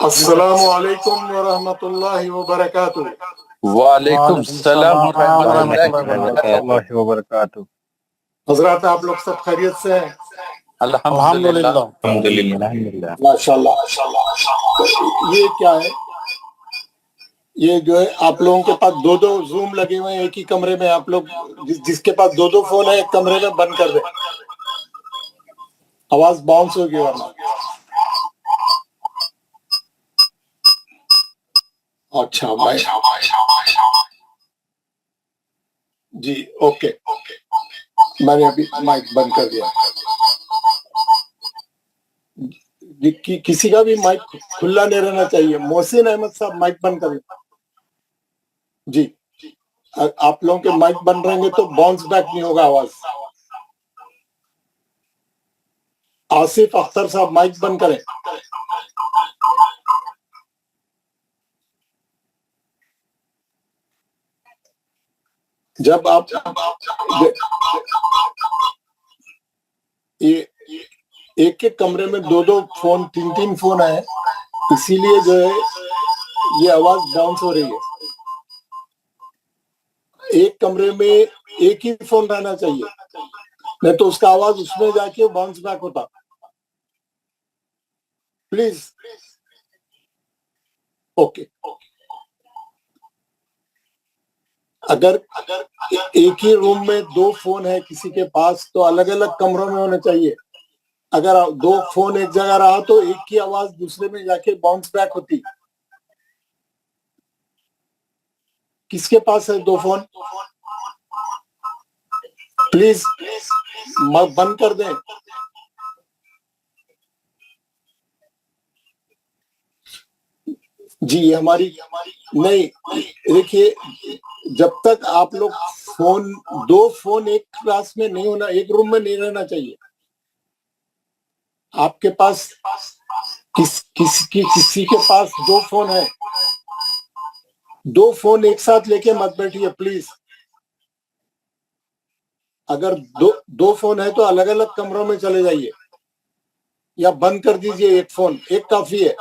السلام علیکم ورحمۃ اللہ وبرکاتہ۔ وعلیکم السلام ورحمۃ اللہ وبرکاتہ۔ حضرات آپ لوگ سب خیریت سے ہیں؟ الحمدللہ۔ الحمدللہ۔ ماشاءاللہ۔ یہ کیا ہے؟ یہ جو ہے آپ لوگوں کے پاس دو دو زوم لگے ہوئے ہیں ایک ہی کمرے میں، آپ لوگ جس کے پاس دو دو فون ہے ایک کمرے میں بند کر دیں، آواز باؤنس ہوگی ورنہ۔ اچھا بھائی جی اوکے، میں نے ابھی مائک بند کر دیا۔ کسی کا بھی مائک کھلا نہیں رہنا چاہیے۔ محسن احمد صاحب مائک بند کریں جی۔ آپ لوگوں کے مائک بند رہیں گے تو باؤنس بیک نہیں ہوگا آواز۔ آصف اختر صاحب مائک بند کریں۔ جب آپ ایک ایک کمرے میں دو دو فون تین تین فون ہیں، اسی لیے جو ہے یہ آواز باؤنس ہو رہی ہے۔ ایک کمرے میں ایک ہی فون رہنا چاہیے، نہیں تو اس کا آواز اس میں جا کے باؤنس بیک ہوتا۔ Please okay. اگر ایک ہی روم میں دو فون ہے کسی کے پاس تو الگ الگ کمروں میں ہونے چاہیے۔ اگر دو فون ایک جگہ رہا تو ایک کی آواز دوسرے میں جا کے باؤنس بیک ہوتی۔ کس کے پاس ہے دو فون؟ پلیز بند کر دیں۔ جی ہماری نہیں، دیکھیے جب تک آپ لوگ فون دو فون ایک کلاس میں نہیں ہونا، ایک روم میں نہیں رہنا چاہیے۔ آپ کے پاس کسی کے پاس دو فون ہے، دو فون ایک ساتھ لے کے مت بیٹھیے پلیز۔ اگر دو فون ہے تو الگ الگ کمروں میں چلے جائیے یا بند کر دیجئے، ایک فون ایک کافی ہے۔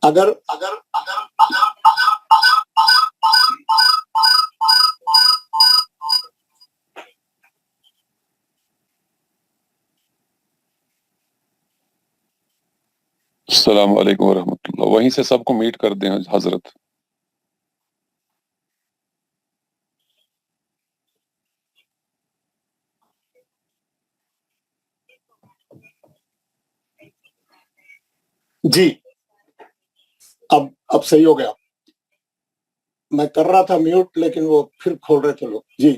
اگر السلام علیکم ورحمۃ اللہ۔ وہیں سے سب کو میٹ کر دیں حضرت۔ جی اب صحیح ہو گیا۔ میں کر رہا تھا میوٹ لیکن وہ پھر کھول رہے تھے لوگ۔ جی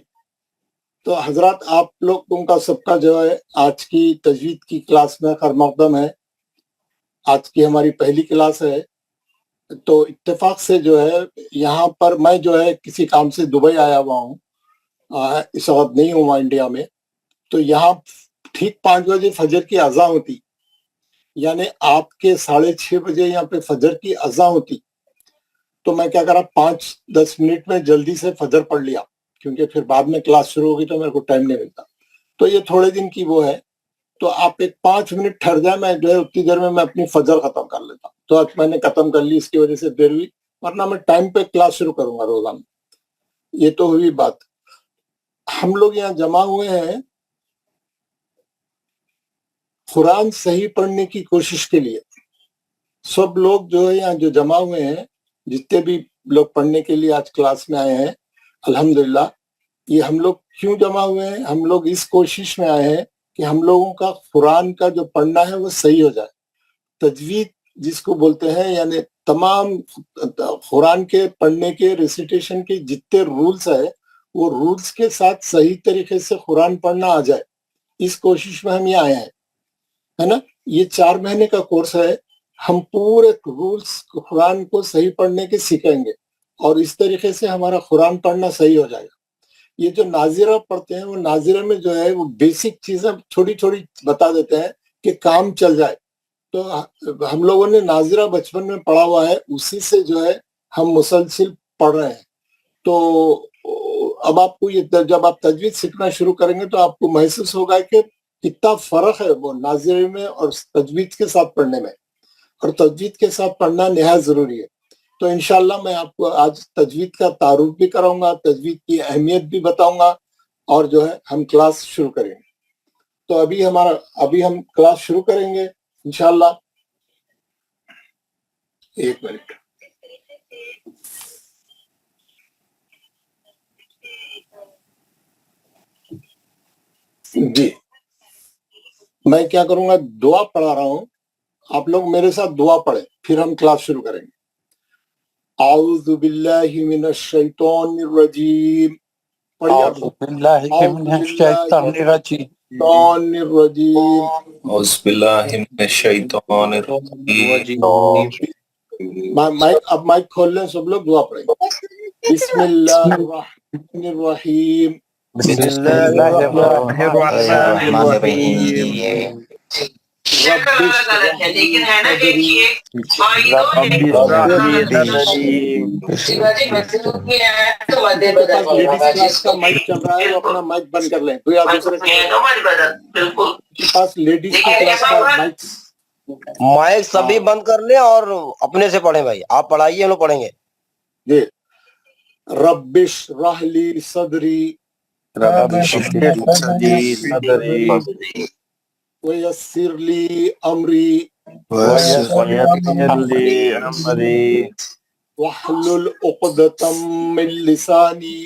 تو حضرات آپ لوگوں کا سب کا جو ہے آج کی تجوید کی کلاس میں خیر مقدم ہے۔ آج کی ہماری پہلی کلاس ہے، تو اتفاق سے جو ہے یہاں پر میں جو ہے کسی کام سے دبئی آیا ہوا ہوں، اس وقت نہیں ہوں وہاں انڈیا میں۔ تو یہاں ٹھیک 5 بجے فجر کی اذان ہوتی، یعنی آپ کے 6:30 بجے یہاں پہ فجر کی اذان ہوتی۔ تو میں کیا کرا 5-10 منٹ میں جلدی سے فجر پڑھ لیا، کیونکہ پھر بعد میں کلاس شروع ہوگی تو میرے کو ٹائم نہیں ملتا۔ تو یہ تھوڑے دن کی وہ ہے، تو آپ ایک 5 منٹ ٹھہر جائیں، میں جو ہے اتنی دیر میں اپنی فجر ختم کر لیتا ہوں۔ تو آج میں نے ختم کر لی، اس کی وجہ سے دیر ہوئی، ورنہ میں ٹائم پہ کلاس شروع کروں گا روزانہ۔ یہ تو ہوئی بات۔ ہم لوگ یہاں جمع ہوئے ہیں قرآن صحیح پڑھنے کی کوشش کے لیے۔ سب لوگ جو ہے یہاں جو جمع ہوئے ہیں، جتنے بھی لوگ پڑھنے کے لیے آج کلاس میں آئے ہیں، الحمدللہ یہ ہم لوگ کیوں جمع ہوئے ہیں؟ ہم لوگ اس کوشش میں آئے ہیں کہ ہم لوگوں کا قرآن کا جو پڑھنا ہے وہ صحیح ہو جائے۔ تجوید جس کو بولتے ہیں، یعنی تمام قرآن کے پڑھنے کے ریسیٹیشن کے جتنے رولز ہیں وہ رولز کے ساتھ صحیح طریقے سے قرآن پڑھنا آ جائے، اس کوشش میں ہم یہ آئے ہیں، ہے نا۔ یہ 4 مہینے کا کورس ہے، ہم پورے رولز قرآن کو صحیح پڑھنے کے سیکھیں گے، اور اس طریقے سے ہمارا قرآن پڑھنا صحیح ہو جائے گا۔ یہ جو ناظرہ پڑھتے ہیں، وہ ناظرہ میں جو ہے وہ بیسک چیزیں چھوٹی چھوٹی بتا دیتے ہیں کہ کام چل جائے۔ تو ہم لوگوں نے ناظرہ بچپن میں پڑھا ہوا ہے، اسی سے جو ہے ہم مسلسل پڑھ رہے ہیں۔ تو اب آپ کو یہ جب آپ تجوید سیکھنا شروع کریں گے تو آپ کو محسوس ہوگا کہ کتنا فرق ہے وہ ناظری میں اور تجوید کے ساتھ پڑھنے میں، اور تجوید کے ساتھ پڑھنا نہایت ضروری ہے۔ تو انشاءاللہ میں آپ کو آج تجوید کا تعارف بھی کراؤں گا، تجوید کی اہمیت بھی بتاؤں گا، اور جو ہے ہم کلاس شروع کریں گے۔ تو ابھی ہم کلاس شروع کریں گے انشاءاللہ۔ ایک منٹ، جی میں کیا کروں گا، دعا پڑھا رہا ہوں، آپ لوگ میرے ساتھ دعا پڑھیں، پھر ہم کلاس شروع کریں گے۔ اعوذ باللہ من الشیطان الرجیم، پڑھیے آپ اعوذ باللہ من الشیطان الرجیم، الشیطان الرجیم۔ اعوذ باللہ من الشیطان الرجیم اب مائک کھول لیں سب لوگ، دعا پڑھیں گے۔ بسم اللہ الرحمن الرحیم، بسم اللہ الرحمن الرحیم، رب اشرح لي صدري لیڈیز کا مائک چل رہا ہے، وہ اپنا مائک بند کر لیں، تو یا دوسرے کے پاس لیڈیز کی کلاس کا مائک سبھی بند کر لیں اور اپنے سے پڑھیں بھائی، آپ پڑھائیے ہم لوگ پڑھیں گے۔ جی، رب اشرح لي صدری ويسر لي امری واحلل عقدۃ من لسانی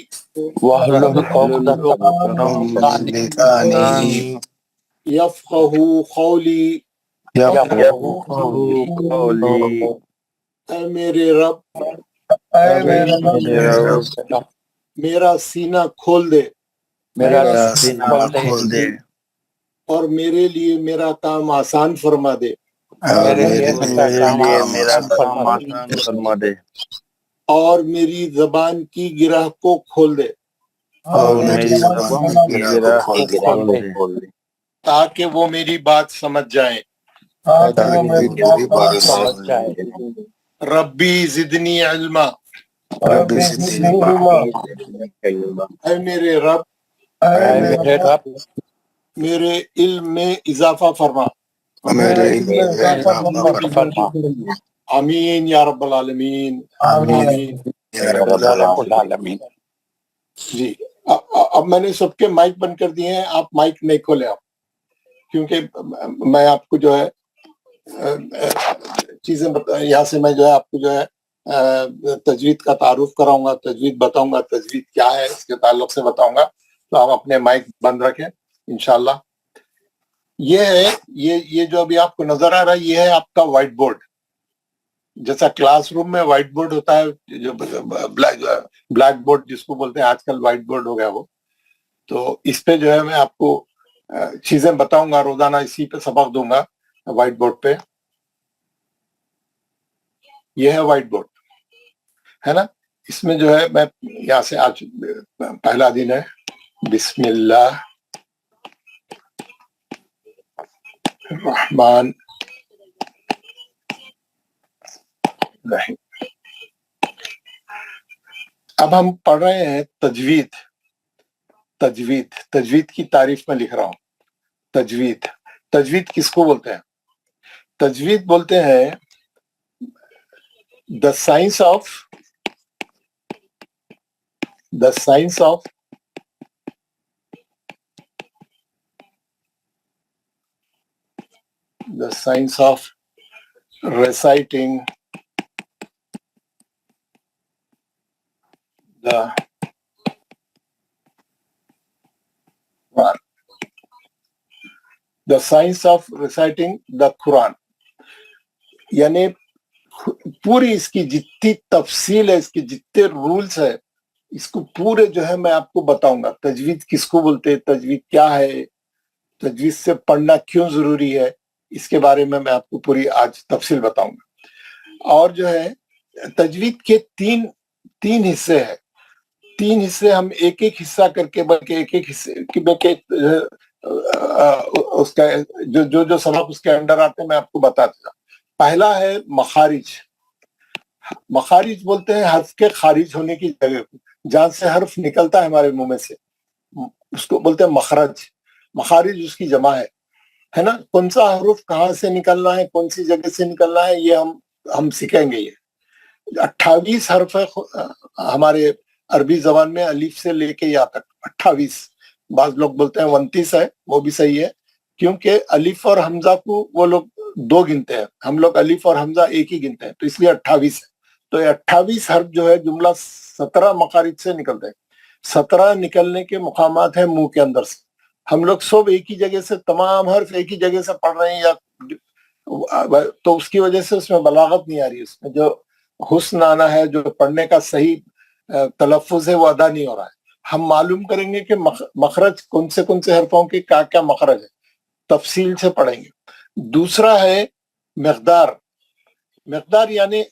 یفقہوا قولی۔ اے میرے رب میرا سینہ کھول دے اور میرے لیے میرا کام آسان فرما دے، اور میری زبان کی گرہ کو کھول دے تاکہ وہ میری بات سمجھ جائیں۔ ربی زدنی علما، اے میرے رب میرے علم میں اضافہ فرما۔ آمین یا رب العالمین، آمین۔ جی اب میں نے سب کے مائک بند کر دیے ہیں، آپ مائک نہیں کھولیں آپ، کیونکہ میں آپ کو جو ہے چیزیں یہاں سے میں جو ہے آپ کو جو ہے تجوید کا تعارف کراؤں گا، تجوید بتاؤں گا، تجوید کیا ہے اس کے تعلق سے بتاؤں گا، تو آپ اپنے مائک بند رکھیں انشاءاللہ۔ یہ ہے یہ جو ابھی آپ کو نظر آ رہا ہے، یہ ہے آپ کا وائٹ بورڈ، جیسا کلاس روم میں وائٹ بورڈ ہوتا ہے، جو بلیک بورڈ جس کو بولتے ہیں، آج کل وائٹ بورڈ ہو گیا وہ، تو اس پہ جو ہے میں آپ کو چیزیں بتاؤں گا، روزانہ اسی پہ سبق دوں گا وائٹ بورڈ پہ۔ یہ ہے وائٹ بورڈ، ہے نا؟ اس میں جو ہے میں یہاں سے آج پہلا دن ہے، بسم اللہ الرحمن الرحیم۔ اب ہم پڑھ رہے ہیں تجوید۔ تجوید کی تعریف میں لکھ رہا ہوں۔ تجوید کس کو بولتے ہیں؟ تجوید بولتے ہیں the science of reciting the Quran. The science of reciting the Quran، یعنی پوری اس کی جتنی تفصیل ہے، اس کے جتنے رولز ہے، اس کو پورے جو ہے میں آپ کو بتاؤں گا۔ تجوید کس کو بولتے ہیں، تجوید کیا ہے، تجوید سے پڑھنا کیوں ضروری ہے، اس کے بارے میں آپ کو پوری آج تفصیل بتاؤں گا۔ اور جو ہے تجوید کے تین حصے ہیں، تین حصے ہم ایک ایک حصہ کر کے، بلکہ ایک ایک حصے اس کا جو سبق اس کے انڈر آتے ہیں میں آپ کو بتاتا ہوں۔ پہلا ہے مخارج۔ مخارج بولتے ہیں حرف کے خارج ہونے کی جگہ کو، جہاں سے حرف نکلتا ہے ہمارے منہ میں سے، اس کو بولتے ہیں مخرج۔ مخارج اس کی جمع ہے نا, کون سا حروف کہاں سے نکلنا ہے, کون سی جگہ سے نکلنا ہے, یہ ہم سیکھیں گے. یہ 28 حرف ہے ہمارے عربی زبان میں, الف سے لے کے یا تک 28. بعض لوگ بولتے ہیں 29 ہے, وہ بھی صحیح ہے, کیونکہ الف اور حمزہ کو وہ لوگ 2 گنتے ہیں, ہم لوگ الف اور حمزہ ایک ہی گنتے ہیں, تو اس لیے 28 ہے. تو یہ 28 حرف جو ہے جملہ 17 مخارج سے نکلتے ہیں. 17 نکلنے کے مقامات ہیں منہ کے اندر سے. ہم لوگ سب ایک ہی جگہ سے, تمام حرف ایک ہی جگہ سے پڑھ رہے ہیں, یا تو اس کی وجہ سے اس میں بلاغت نہیں آ رہی, اس میں جو حسن آنا ہے, جو پڑھنے کا صحیح تلفظ ہے وہ ادا نہیں ہو رہا ہے. ہم معلوم کریں گے کہ مخرج کون سے حرفوں کے کیا مخرج ہے, تفصیل سے پڑھیں گے. دوسرا ہے مقدار یعنی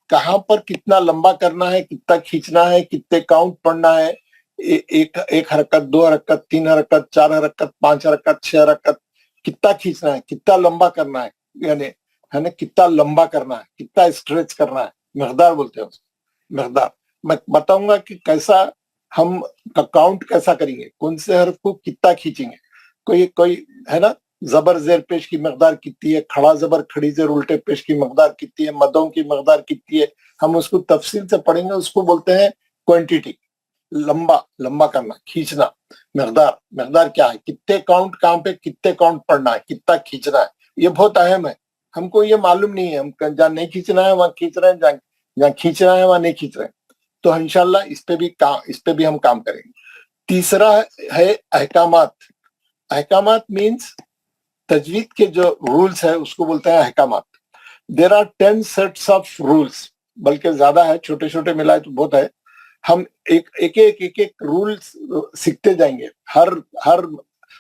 کہاں پر کتنا لمبا کرنا ہے, کتنا کھینچنا ہے, کتنے کاؤنٹ پڑھنا ہے, ایک حرکت, 2 حرکت, 3 حرکت, 4 حرکت, 5 حرکت, 6 حرکت, کتنا کھینچنا ہے, کتنا لمبا کرنا ہے, یعنی ہے نا کتنا لمبا کرنا ہے, کتنا اسٹریچ کرنا ہے, مقدار بولتے ہیں اس کو. مقدار میں بتاؤں گا کہ کیسا ہم کاؤنٹ کیسا کریں گے, کون سے حرف کو کتنا کھینچیں گے. کوئی ہے نا زبر زیر پیش کی مقدار کتنی ہے, کھڑا زبر کھڑی زیر الٹے پیش کی مقدار کتنی ہے, مدوں کی مقدار کتنی ہے, ہم اس کو تفصیل سے پڑھیں گے. اس کو بولتے ہیں کوانٹیٹی, لمبا کرنا, کھینچنا. مقدار کیا ہے, کتنے کاؤنٹ کہاں پہ کتنے کاؤنٹ پڑھنا ہے, کتنا کھینچنا ہے, یہ بہت اہم ہے. ہم کو یہ معلوم نہیں ہے, ہم جہاں نہیں کھینچنا ہے وہاں کھینچ رہے ہیں, جہاں کھینچنا ہے وہاں نہیں کھینچ رہے ہیں. تو انشاءاللہ اس پہ بھی ہم کام کریں گے. تیسرا ہے احکامات. احکامات مینس تجوید کے جو رولز ہے اس کو بولتے ہیں احکامات. There are 10 sets of rules, بلکہ زیادہ ہے, چھوٹے چھوٹے ملائے تو بہت ہے. ہم ایک رول سیکھتے جائیں گے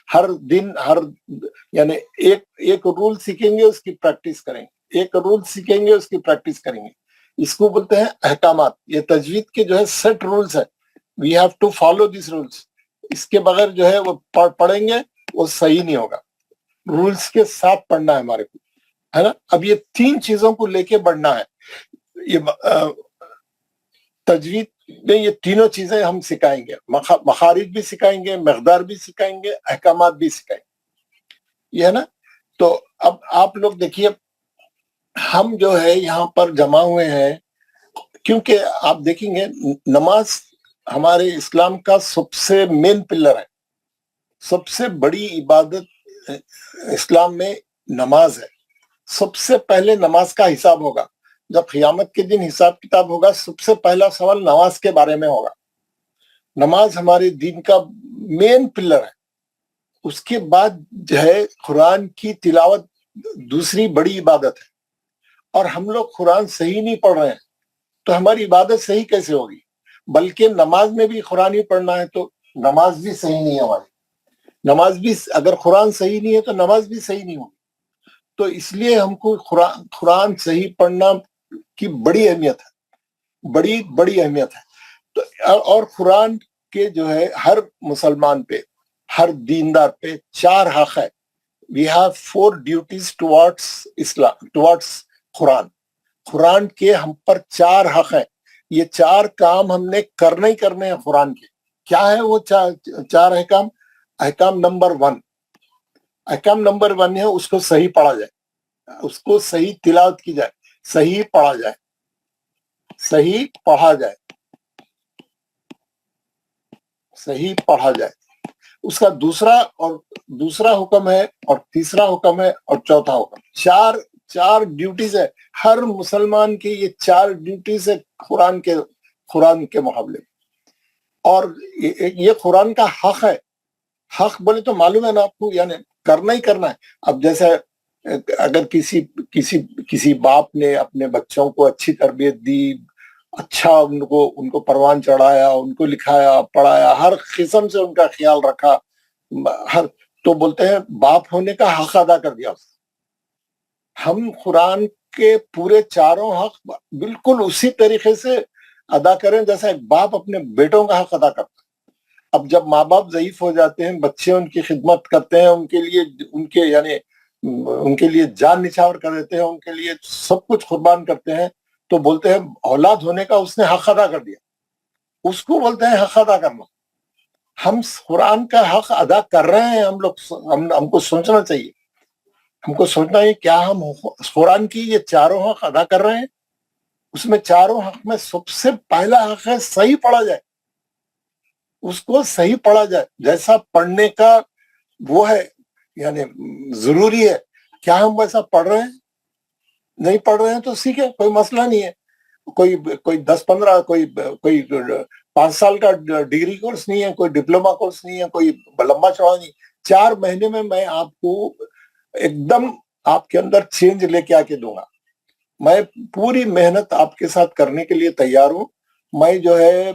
ہر دن, یعنی ایک رول سیکھیں گے, اس کی پریکٹس کریں گے, ایک رول سیکھیں گے, اس کی پریکٹس کریں گے. اس کو بولتے ہیں احکامات. یہ تجوید کے جو ہے سیٹ رولز ہے, we have to follow these rules. اس کے بغیر جو ہے وہ پڑھیں گے وہ صحیح نہیں ہوگا. رولز کے ساتھ پڑھنا ہے ہمارے کو, ہے نا. اب یہ 3 چیزوں کو لے کے بڑھنا ہے. یہ تجوید میں یہ تینوں چیزیں ہم سکھائیں گے, مخارج بھی سکھائیں گے, مقدار بھی سکھائیں گے, احکامات بھی سکھائیں گے, یہ ہے نا. تو اب آپ لوگ دیکھیے, ہم جو ہے یہاں پر جمع ہوئے ہیں کیونکہ آپ دیکھیں گے نماز ہمارے اسلام کا سب سے مین پلر ہے. سب سے بڑی عبادت اسلام میں نماز ہے. سب سے پہلے نماز کا حساب ہوگا. جب قیامت کے دن حساب کتاب ہوگا, سب سے پہلا سوال نماز کے بارے میں ہوگا. نماز ہمارے دین کا مین پلر ہے. اس کے بعد جو ہے قرآن کی تلاوت دوسری بڑی عبادت ہے. اور ہم لوگ قرآن صحیح نہیں پڑھ رہے ہیں تو ہماری عبادت صحیح کیسے ہوگی. بلکہ نماز میں بھی قرآن ہی پڑھنا ہے تو نماز بھی صحیح نہیں ہے ہماری. نماز بھی اگر قرآن صحیح نہیں ہے تو نماز بھی صحیح نہیں ہوگی. تو اس لیے ہم کو قرآن صحیح پڑھنا کی بڑی اہمیت ہے, بڑی اہمیت ہے. تو اور قرآن کے جو ہے ہر مسلمان پہ, ہر دیندار پہ 4 حق ہے. وی ہیو 4 ڈیوٹیز ٹوارڈس قرآن کے ہم پر 4 حق ہیں. یہ 4 کام ہم نے کرنے ہی کرنے ہیں قرآن کے. کیا ہے وہ 4 احکام؟ احکام نمبر 1 ہے اس کو صحیح پڑھا جائے, اس کو صحیح تلاوت کی جائے, صحیح پڑھا جائے. اس کا دوسرا حکم ہے, اور تیسرا حکم ہے, اور چوتھا حکم. 4 ڈیوٹیز ہے ہر مسلمان کی. یہ 4 ڈیوٹیز ہے قرآن کے مقابلے. اور یہ قرآن کا حق ہے. حق بولے تو معلوم ہے نا آپ کو, یعنی کرنا ہی کرنا ہے. اب جیسے اگر کسی باپ نے اپنے بچوں کو اچھی تربیت دی, اچھا ان کو پروان چڑھایا, ان کو لکھایا پڑھایا, ہر قسم سے ان کا خیال رکھا, تو بولتے ہیں باپ ہونے کا حق ادا کر دیا. ہم قرآن کے پورے 4 حق بالکل اسی طریقے سے ادا کریں جیسا ایک باپ اپنے بیٹوں کا حق ادا کرتا ہے. اب جب ماں باپ ضعیف ہو جاتے ہیں, بچے ان کی خدمت کرتے ہیں, ان کے لیے جان نچھاور کر دیتے ہیں, ان کے لیے سب کچھ قربان کرتے ہیں, تو بولتے ہیں اولاد ہونے کا اس نے حق ادا کر دیا. اس کو بولتے ہیں حق ادا کرنا. ہم قرآن کا حق ادا کر رہے ہیں. ہم کو سوچنا چاہیے, ہم کو سوچنا ہے کیا ہم قرآن کی یہ چاروں حق ادا کر رہے ہیں. اس میں چاروں حق میں سب سے پہلا حق ہے صحیح پڑھا جائے, اس کو صحیح پڑھا جائے. جیسا پڑھنے کا وہ ہے یعنی ضروری ہے, کیا ہم ویسا پڑھ رہے ہیں؟ نہیں پڑھ رہے ہیں تو سیکھیں, کوئی مسئلہ نہیں ہے. کوئی 10-15 کوئی 5 سال کا ڈگری کورس نہیں ہے, کوئی ڈپلوما کورس نہیں ہے, کوئی لمبا چوڑا نہیں. 4 مہینے میں آپ کو ایک دم آپ کے اندر چینج لے کے آ کے دوں گا. میں پوری محنت آپ کے ساتھ کرنے کے لیے تیار ہوں. میں جو ہے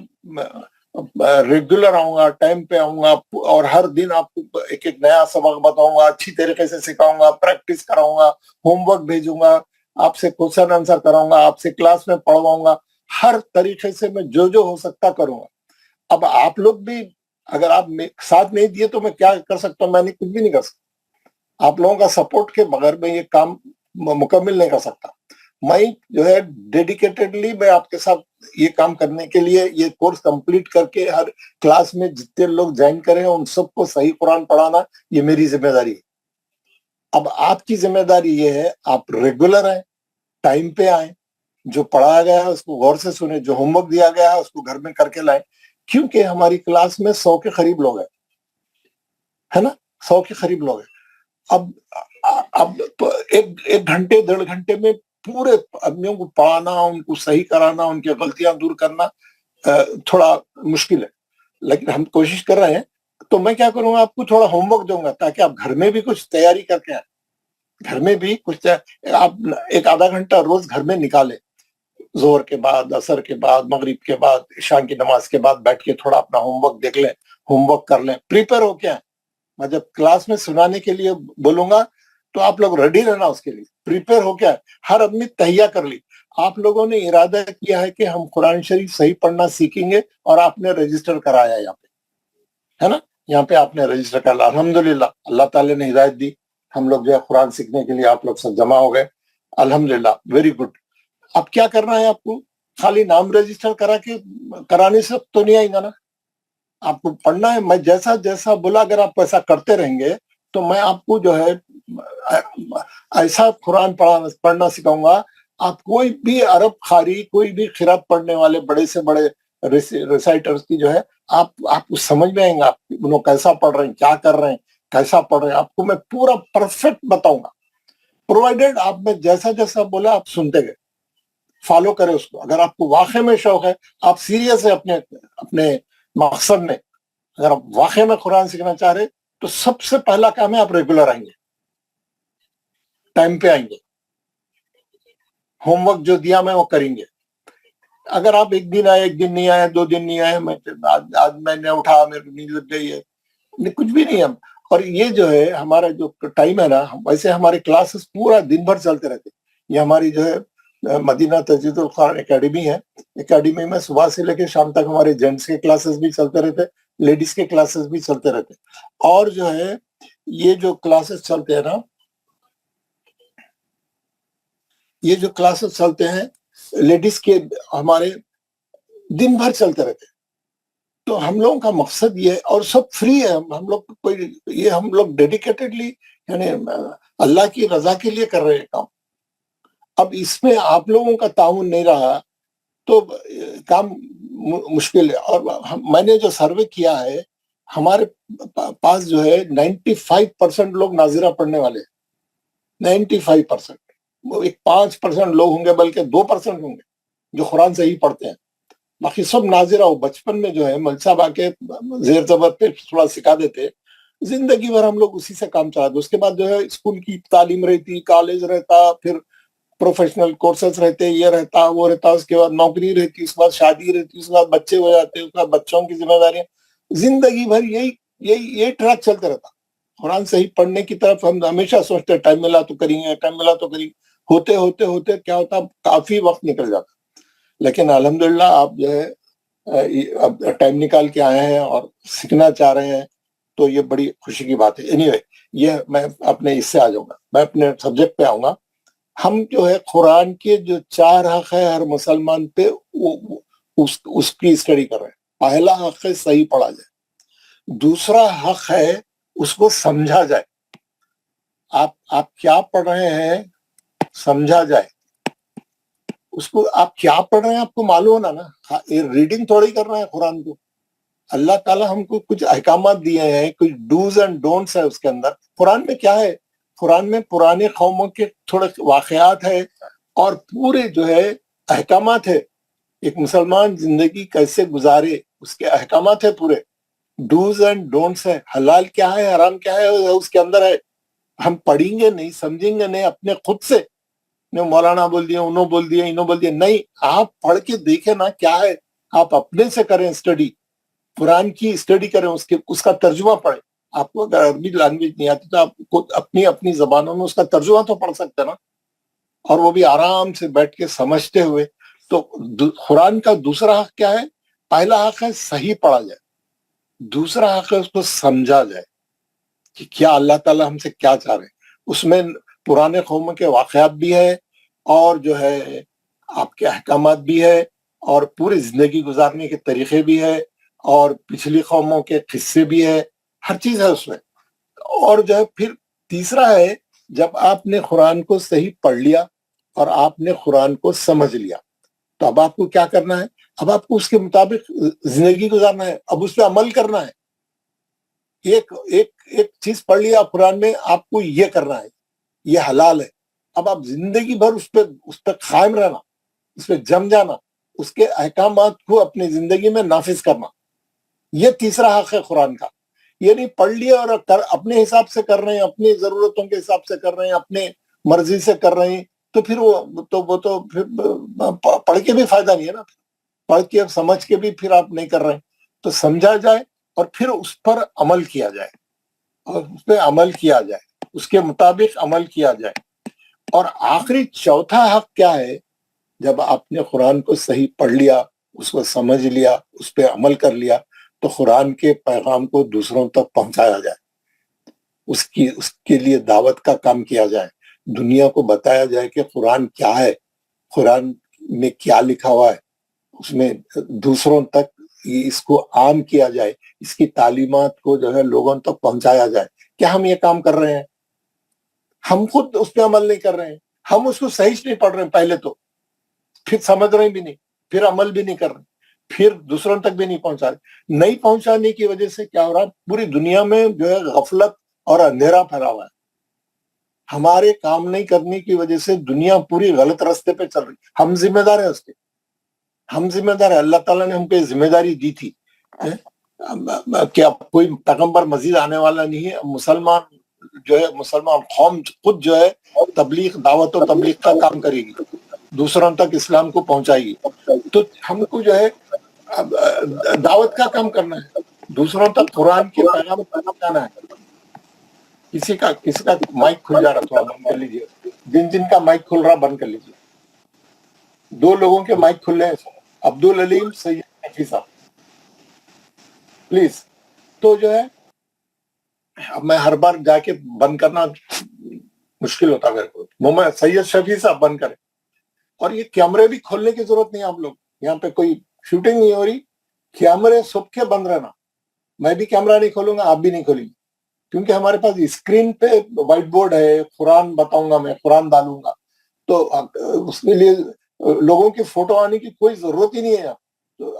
ریگولر آؤں گا, ٹائم پہ آؤں گا, اور ہر دن آپ کو ایک نیا سبق بتاؤں گا, اچھی طریقے سے سکھاؤں گا, پریکٹس کراؤں گا, ہوم ورک بھیجوں گا, آپ سے کوشچن آنسر کراؤں گا, آپ سے کلاس میں پڑھواؤں گا. ہر طریقے سے میں جو ہو سکتا کروں گا. اب آپ لوگ بھی اگر آپ ساتھ نہیں دیے تو میں کیا کر سکتا ہوں؟ میں کچھ بھی نہیں کر سکتا. آپ لوگوں کا سپورٹ کے بغیر میں یہ کام مکمل نہیں کر سکتا. میں جو ہے ڈیڈیکیٹڈلی میں آپ کے ساتھ یہ کام کرنے کے لیے یہ کورس کمپلیٹ کر کے ہر کلاس میں جتنے لوگ جوائن کریں ان سب کو صحیح قرآن پڑھانا یہ میری ذمہ داری ہے. اب آپ کی ذمہ داری یہ ہے آپ ریگولر ہیں, ٹائم پہ آئیں, جو پڑھایا گیا ہے اس کو غور سے سنیں, جو ہوم ورک دیا گیا ہے اس کو گھر میں کر کے لائیں. کیونکہ ہماری کلاس میں 100 کے قریب لوگ ہیں, ہے نا, 100 کے قریب لوگ ہیں. اب ایک گھنٹے 1.5 گھنٹے میں پورے آدمیوں کو پڑھانا, ان کو صحیح کرانا, ان کی غلطیاں دور کرنا تھوڑا مشکل ہے. لیکن ہم کوشش کر رہے ہیں. تو میں کیا کروں گا, آپ کو تھوڑا ہوم ورک دوں گا تاکہ آپ گھر میں بھی کچھ تیاری کر کے آئیں. گھر میں بھی کچھ آپ 1 آدھا گھنٹہ روز گھر میں نکالیں, ظہر کے بعد, عصر کے بعد, مغرب کے بعد, عشاء کی نماز کے بعد بیٹھ کے تھوڑا اپنا ہوم ورک دیکھ لیں, ہوم ورک کر لیں, پریپیئر ہو کے آئیں. میں جب کلاس میں سنانے کے لیے بولوں گا تو آپ لوگ ریڈی رہنا, اس کے لیے پریپیئر ہو کے آئے. ہر آدمی تہیا کر لی. آپ لوگوں نے ارادہ کیا ہے کہ ہم قرآن شریف صحیح پڑھنا سیکھیں گے, اور آپ نے رجسٹر کرایا یہاں پہ, ہے نا, یہاں پہ آپ نے رجسٹر کرا. الحمدللہ اللہ تعالیٰ نے ہدایت دی, ہم لوگ جو ہے قرآن سیکھنے کے لیے آپ لوگ سب جمع ہو گئے. الحمدللہ, ویری گڈ. اب کیا کرنا ہے آپ کو؟ خالی نام رجسٹر کرانے سے تو نہیں آئیں گا نا, آپ کو پڑھنا ہے. میں جیسا بولا اگر آپ ایسا کرتے رہیں گے تو میں آپ کو جو ہے ایسا قرآن پڑھنا سکھاؤں گا. آپ کوئی بھی عرب خاری, کوئی بھی قرات پڑھنے والے بڑے سے بڑے ریسائٹرز کی جو ہے آپ کو سمجھ میں آئیں گا, آپ انہوں کیسا پڑھ رہے ہیں, کیا کر رہے ہیں, کیسا پڑھ رہے ہیں, آپ کو میں پورا پرفیکٹ بتاؤں گا. پرووائڈیڈ آپ میں جیسا بولا آپ سنتے گئے, فالو کرے اس کو. اگر آپ کو واقع میں شوق ہے, آپ سیریس ہے اپنے مقصد میں, اگر آپ واقع میں قرآن سیکھنا چاہ رہے تو سب سے پہلا کام ہے آپ ریگولر آئیں گے, ٹائم پہ آئیں گے, ہوم ورک جو دیا میں وہ کریں گے. اگر آپ ایک دن آئے, ایک دن نہیں آئے, 2 دن نہیں آئے, آج میں نے اٹھا, میرے کو نیند لگ گئی ہے, کچھ بھی نہیں. ہم اور یہ جو ہے ہمارا جو ٹائم ہے نا, ویسے ہمارے کلاسز پورا دن بھر چلتے رہتے. یہ ہماری جو ہے مدینہ تجوید القرآن اکیڈمی ہے. اکیڈمی میں صبح سے لے کے شام تک ہمارے جینٹس کے کلاسز بھی چلتے رہتے, لیڈیز کے کلاسز بھی چلتے رہتے. اور جو ہے یہ جو کلاسز چلتے ہیں نا, یہ جو کلاسز چلتے ہیں لیڈیز کے ہمارے دن بھر چلتے رہتے. تو ہم لوگوں کا مقصد یہ ہے, اور سب فری ہے. ہم لوگ ڈیڈیکیٹڈلی یعنی اللہ کی رضا کے لیے کر رہے ہیں کام. اب اس میں آپ لوگوں کا تعاون نہیں رہا تو کام مشکل ہے. اور میں نے جو سروے کیا ہے, ہمارے پاس جو ہے 95% لوگ ناظرہ پڑھنے والے ہیں. 95%. وہ ایک 5% لوگ ہوں گے, بلکہ 2% ہوں گے جو قرآن صحیح پڑھتے ہیں. باقی سب ناظرہ ہو. بچپن میں جو ہے مل صاحب آ کے زیر زبر پہ تھوڑا سکھا دیتے, زندگی بھر ہم لوگ اسی سے کام چلاتے. اس کے بعد جو ہے اسکول کی تعلیم رہتی, کالج رہتا, پھر پروفیشنل کورسز رہتے, یہ رہتا وہ رہتا, اس کے بعد نوکری رہتی, اس کے بعد شادی رہتی, اس کے بعد بچے ہو جاتے, اس کے بعد بچوں کی ذمہ داریاں. زندگی بھر یہی ٹریک چلتے رہتا. قرآن صحیح پڑھنے کی طرف ہم ہمیشہ سوچتے ٹائم ملا تو کریں گے, ٹائم ملا تو کریں گے. ہوتے ہوتے ہوتے کیا ہوتا, کافی وقت نکل جاتا. لیکن الحمدللہ آپ جو ہے اب ٹائم نکال کے آئے ہیں اور سیکھنا چاہ رہے ہیں, تو یہ بڑی خوشی کی بات ہے. اینی وے, یہ میں اپنے اس سے آ جاؤں گا, میں اپنے سبجیکٹ پہ آؤں گا. ہم جو ہے قرآن کے جو 4 حق ہے ہر مسلمان پہ, اس کی اسٹڈی کر رہے ہیں. پہلا حق ہے صحیح پڑھا جائے. دوسرا حق ہے اس کو سمجھا جائے. آپ کیا پڑھ رہے ہیں سمجھا جائے. اس کو آپ کیا پڑھ رہے ہیں آپ کو معلوم ہونا نا. ریڈنگ تھوڑی کر رہے ہیں قرآن کو. اللہ تعالیٰ ہم کو کچھ احکامات دیے ہیں, کچھ ڈوز اینڈ ڈونٹس ہے اس کے اندر. قرآن میں کیا ہے؟ قرآن میں پرانے قوموں کے تھوڑے واقعات ہے اور پورے جو ہے احکامات ہے. ایک مسلمان زندگی کیسے گزارے اس کے احکامات ہے پورے. ڈوز اینڈ ڈونٹس ہے. حلال کیا ہے حرام کیا ہے اس کے اندر ہے. ہم پڑھیں گے نہیں, سمجھیں گے نہیں اپنے خود سے. مولانا بول دیا, انہوں بول دیا, انہوں بول دیا, نہیں. آپ پڑھ کے دیکھیں نا کیا ہے. آپ اپنے سے کریں اسٹڈی, قرآن کی اسٹڈی کریں, اس کا ترجمہ پڑھیں. آپ کو اگر عربی لینگویج نہیں آتی تو آپ کو اپنی زبانوں میں اس کا ترجمہ تو پڑھ سکتے نا, اور وہ بھی آرام سے بیٹھ کے سمجھتے ہوئے. تو قرآن کا دوسرا حق کیا ہے؟ پہلا حق ہے صحیح پڑھا جائے, دوسرا حق ہے اس کو سمجھا جائے کہ کیا اللہ تعالیٰ ہم سے کیا چاہ رہے ہیں. اس میں پرانے قوموں کے واقعات بھی ہے اور جو ہے آپ کے احکامات بھی ہے اور پوری زندگی گزارنے کے طریقے بھی ہے اور پچھلی قوموں کے قصے بھی ہے, ہر چیز ہے اس میں. اور جو ہے پھر تیسرا ہے جب آپ نے قرآن کو صحیح پڑھ لیا اور آپ نے قرآن کو سمجھ لیا تو اب آپ کو کیا کرنا ہے؟ اب آپ کو اس کے مطابق زندگی گزارنا ہے, اب اس پہ عمل کرنا ہے. ایک چیز پڑھ لیا قرآن میں, آپ کو یہ کرنا ہے, یہ حلال ہے. اب آپ زندگی بھر اس پہ قائم رہنا, اس پہ جم جانا, اس کے احکامات کو اپنی زندگی میں نافذ کرنا. یہ تیسرا حق ہے قرآن کا. یہ نہیں پڑھ لیا اور اپنے حساب سے کر رہے ہیں, اپنی ضرورتوں کے حساب سے کر رہے ہیں, اپنے مرضی سے کر رہے ہیں, تو پھر وہ تو پھر پڑھ کے بھی فائدہ نہیں ہے نا. پڑھ کے سمجھ کے بھی پھر آپ نہیں کر رہے ہیں. تو سمجھا جائے اور پھر اس پر عمل کیا جائے, اور اس پہ عمل کیا جائے, اس کے مطابق عمل کیا جائے. اور آخری چوتھا حق کیا ہے؟ جب آپ نے قرآن کو صحیح پڑھ لیا, اس کو سمجھ لیا, اس پہ عمل کر لیا, تو قرآن کے پیغام کو دوسروں تک پہنچایا جائے, اس کے لیے دعوت کا کام کیا جائے, دنیا کو بتایا جائے کہ قرآن کیا ہے, قرآن میں کیا لکھا ہوا ہے, اس میں دوسروں تک اس کو عام کیا جائے, اس کی تعلیمات کو جو ہے لوگوں تک پہنچایا جائے. کیا ہم یہ کام کر رہے ہیں؟ ہم خود اس پہ عمل نہیں کر رہے ہیں. ہم اس کو صحیح سے نہیں پڑھ رہے ہیں پہلے تو, پھر سمجھ رہے بھی نہیں, پھر عمل بھی نہیں کر رہے, پھر دوسروں تک بھی نہیں پہنچا رہے. نہیں پہنچانے کی وجہ سے کیا ہو رہا ہے؟ پوری دنیا میں جو ہے غفلت اور اندھیرا پھیلا ہوا ہے. ہمارے کام نہیں کرنے کی وجہ سے دنیا پوری غلط راستے پہ چل رہی. ہم ذمہ دار ہیں اس کے, ہم ذمہ دار ہیں. اللہ تعالیٰ نے ہم کو ذمہ داری دی تھی کہ اب کوئی پیغمبر مزید آنے والا نہیں ہے. مسلمان قوم خود جو ہے تبلیغ, دعوت و تبلیغ کا کام کرے گی, دوسروں تک اسلام کو پہنچائے گی. تو ہم کو جو ہے دعوت کا کام کرنا ہے, دوسروں تک قرآن کے پیغام پہنچانا ہے. کسی کا مائک کھل جا رہا, تھوڑا بند کر لیجیے. جن کا مائک کھل رہا بند کر لیجیے. 2 لوگوں کے مائک کھل رہے ہیں, عبدالعلیم سید حفیظ صاحب پلیز. تو جو ہے اب میں ہر بار جا کے بند کرنا مشکل ہوتا میرے کو. محمد سید شفیع صاحب بند کریں. اور یہ کیمرے بھی کھولنے کی ضرورت نہیں ہے. آپ لوگ یہاں پہ کوئی شوٹنگ نہیں ہو رہی, کیمرے سب کے بند رہنا. میں بھی کیمرہ نہیں کھولوں گا, آپ بھی نہیں کھولیں گے, کیونکہ ہمارے پاس اسکرین پہ وائٹ بورڈ ہے, قرآن بتاؤں گا میں, قرآن ڈالوں گا, تو اس کے لیے لوگوں کی فوٹو آنے کی کوئی ضرورت ہی نہیں ہے. تو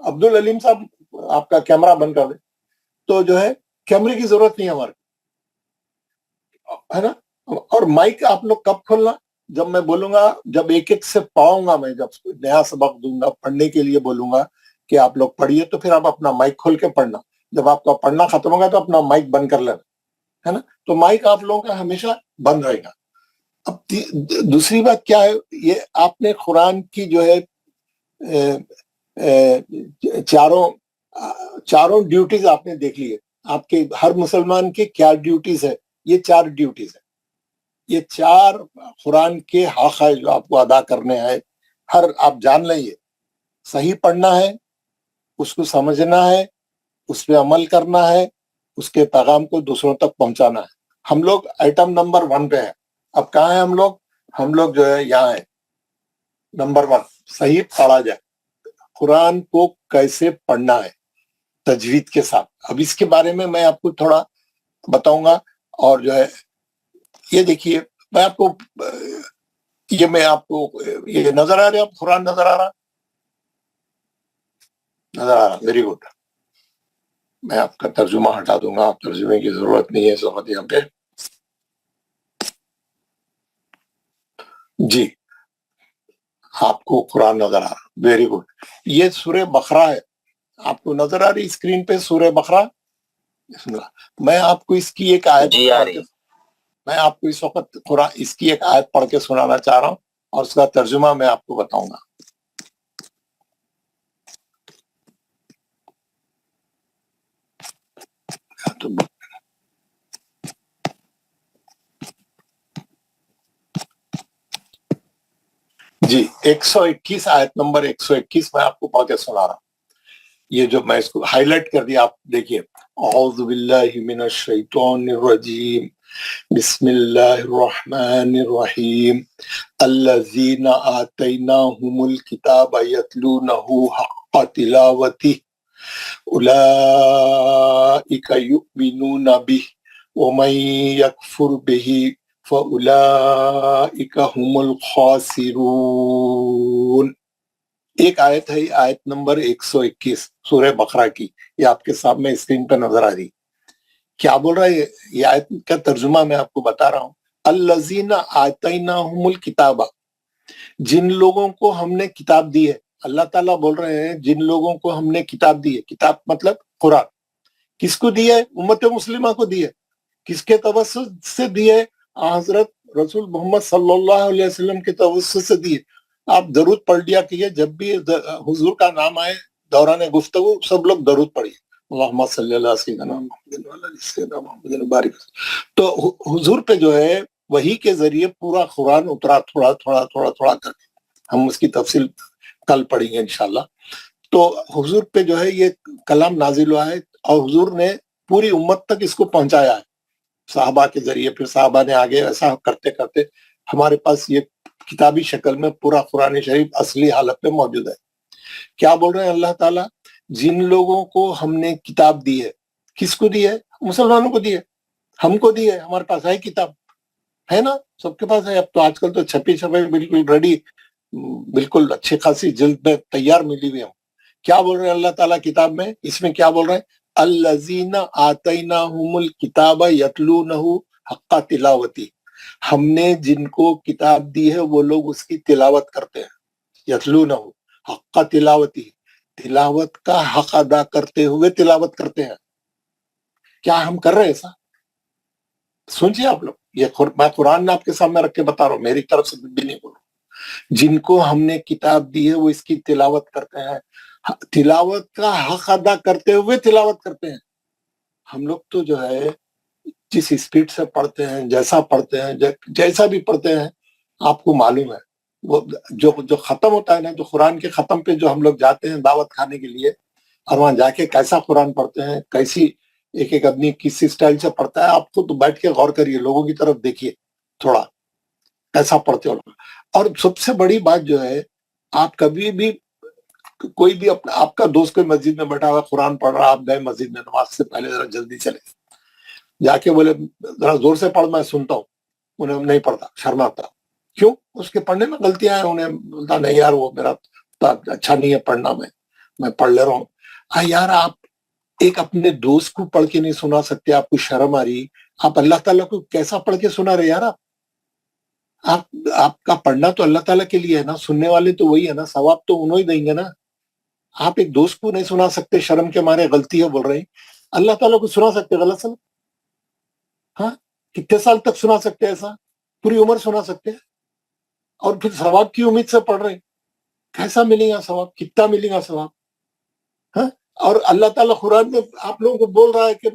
عبدالعلیم صاحب آپ کا کیمرہ بند کر دیں. تو جو ہے کیمرے کی ضرورت نہیں ہے ہمارے, ہے نا. اور مائک آپ لوگ کب کھولنا؟ جب میں بولوں گا, جب ایک ایک سے پڑھوں گا, میں جب نیا سبق دوں گا, پڑھنے کے لیے بولوں گا کہ آپ لوگ پڑھیے, تو پھر آپ اپنا مائک کھول کے پڑھنا. جب آپ کا پڑھنا ختم ہوگا تو اپنا مائک بند کر لینا, ہے نا. تو مائک آپ لوگوں کا ہمیشہ بند رہے گا. اب دوسری بات کیا ہے, یہ آپ نے قرآن کی جو ہے چاروں ڈیوٹیز آپ نے دیکھ لی ہے. آپ کے ہر مسلمان کے کیا ڈیوٹیز ہے؟ یہ 4 ڈیوٹیز ہے. یہ 4 قرآن کے حق ہے جو آپ کو ادا کرنے ہیں. آپ جان لیں, یہ صحیح پڑھنا ہے, اس کو سمجھنا ہے, اس پہ عمل کرنا ہے, اس کے پیغام کو دوسروں تک پہنچانا ہے. ہم لوگ آئٹم نمبر 1 پہ ہیں. اب کہاں ہیں ہم لوگ جو ہے یہاں ہیں. نمبر 1, صحیح پڑھا جائے. قرآن کو کیسے پڑھنا ہے, تجوید کے ساتھ. اب اس کے بارے میں آپ کو تھوڑا بتاؤں گا. اور جو ہے یہ دیکھیے میں آپ کو یہ نظر آ رہا ہے, آپ قرآن نظر آ رہا ویری گڈ. میں آپ کا ترجمہ ہٹا دوں گا, آپ ترجمے کی ضرورت نہیں ہے اس وقت یہاں پہ. جی آپ کو قرآن نظر آ رہا, ویری گڈ. یہ سورہ بقرہ ہے, آپ کو نظر آ رہی اسکرین پہ سورہ بقرہ. میں آپ کو اس کی ایک آیت میں آپ کو اس وقت قرآن اس کی ایک آیت پڑھ کے سنانا چاہ رہا ہوں, اور اس کا ترجمہ میں آپ کو بتاؤں گا. جی 121 آیت نمبر 121 میں آپ کو پڑھ کے سنا رہا ہوں. یہ جو میں اس کو ہائی لائٹ کر دیا, آپ دیکھیے. اعوذ باللہ من الشیطان الرجیم, بسم اللہ الرحمن الرحیم, الذین آتیناہم الکتاب یتلونہ حق تلاوتہ اولئک یؤمنون بہ ومن یکفر بہ فَأُولَئِكَ هُمُ الْخَاسِرُونَ. ایک آیت ہے, آیت نمبر 121 سورہ بقرہ کی, یہ آپ کے سامنے اسکرین پہ نظر آ رہی. کیا بول رہا ہے یہ آیت کا ترجمہ میں آپ کو بتا رہا ہوں. الذین آتیناہم الکتاب, جن لوگوں کو ہم نے کتاب دی ہے. اللہ تعالیٰ بول رہے ہیں جن لوگوں کو ہم نے کتاب دی ہے. کتاب مطلب قرآن. کس کو دی ہے؟ امت مسلمہ کو دی ہے. کس کے توسط سے دی ہے؟ حضرت رسول محمد صلی اللہ علیہ وسلم کے توسط سے دی ہے. آپ درود پڑھ لیا کیجئے, جب بھی حضور کا نام آئے دوران گفتگو سب لوگ درود پڑھیے, اللہم صلی اللہ سیدنا محمد وعلی آلہ سیدنا محمد بارک. تو حضور پہ جو ہے وحی کے ذریعے پورا قرآن اترا, تھوڑا تھوڑا تھوڑا تھوڑا کر کے. ہم اس کی تفصیل کل پڑھیں گے انشاءاللہ. تو حضور پہ جو ہے یہ کلام نازل ہوا ہے, اور حضور نے پوری امت تک اس کو پہنچایا ہے صحابہ کے ذریعے. پھر صحابہ نے آگے ایسا کرتے کرتے ہمارے پاس یہ کتابی شکل میں پورا قرآن شریف اصلی حالت میں موجود ہے. کیا بول رہے ہیں اللہ تعالیٰ؟ جن لوگوں کو ہم نے کتاب دی ہے. کس کو دی ہے؟ مسلمانوں کو دی ہے, ہم کو دی ہے. ہمارے پاس ہے کتاب, ہے نا, سب کے پاس ہے. اب تو آج کل تو چھپی بالکل ریڈی, بالکل اچھی خاصی جلد میں تیار ملی ہوئی ہم. کیا بول رہے ہیں اللہ تعالیٰ کتاب میں؟ اس میں کیا بول رہے ہیں؟ الذین آتیناہم الکتاب یتلونہ حق تلاوتی, ہم نے جن کو کتاب دی ہے وہ لوگ اس کی تلاوت کرتے ہیں. یتلونہ حق تلاوتی, تلاوت کا حق ادا کرتے ہوئے تلاوت کرتے ہیں. کیا ہم کر رہے ہیں ایسا؟ سنجھے آپ لوگ, یہ میں قرآن آپ کے سامنے رکھ کے بتا رہا ہوں, میری طرف سے بھی نہیں بول رہا ہوں. جن کو ہم نے کتاب دی ہے وہ اس کی تلاوت کرتے ہیں, تلاوت کا حق ادا کرتے ہوئے تلاوت کرتے ہیں. ہم لوگ تو جو ہے جس اسپیڈ سے پڑھتے ہیں, جیسا پڑھتے ہیں, جیسا بھی پڑھتے ہیں, آپ کو معلوم ہے وہ جو ختم ہوتا ہے نا, جو قرآن کے ختم پہ جو ہم لوگ جاتے ہیں دعوت کھانے کے لیے, اور وہاں جا کے کیسا قرآن پڑھتے ہیں, کیسی ایک ایک آدمی کس اسٹائل سے پڑھتا ہے. آپ کو تو بیٹھ کے غور کریے, لوگوں کی طرف دیکھیے تھوڑا کیسا پڑھتے ہو. اور سب سے بڑی بات جو ہے, آپ کبھی بھی کوئی بھی آپ کا دوست کوئی مسجد میں بیٹھا ہوا قرآن پڑھ رہا, آپ گئے مسجد میں نماز سے پہلے ذرا جلدی چلے, جا کے بولے ذرا زور سے پڑھ, میں سنتا ہوں. انہیں نہیں پڑھتا, شرماتا. کیوں؟ اس کے پڑھنے میں غلطیاں ہیں. انہیں بولتا نہیں یار وہ میرا اچھا نہیں ہے پڑھنا, میں پڑھ لے رہا ہوں. یار آپ ایک اپنے دوست کو پڑھ کے نہیں سنا سکتے, آپ کو شرم آ رہی. آپ اللہ تعالیٰ کو کیسا پڑھ کے سنا رہے یار؟ آپ کا پڑھنا تو اللہ تعالیٰ کے لیے ہے نا, سننے والے تو وہی ہے نا, ثواب تو انہوں ہی دیں گے نا. آپ ایک دوست کو نہیں سنا سکتے, شرم کے مارے غلطی ہے بول رہے ہیں. اللہ تعالیٰ کو سنا سکتے غلط سلام؟ ہاں, کتنے سال تک سنا سکتے ایسا؟ پوری عمر سنا سکتے ہیں, اور پھر ثواب کی امید سے پڑھ رہے ہیں. کیسا ملے گا ثواب, کتنا ملے گا ثواب؟ ہاں, اور اللہ تعالیٰ قرآن میں آپ لوگوں کو بول رہا ہے کہ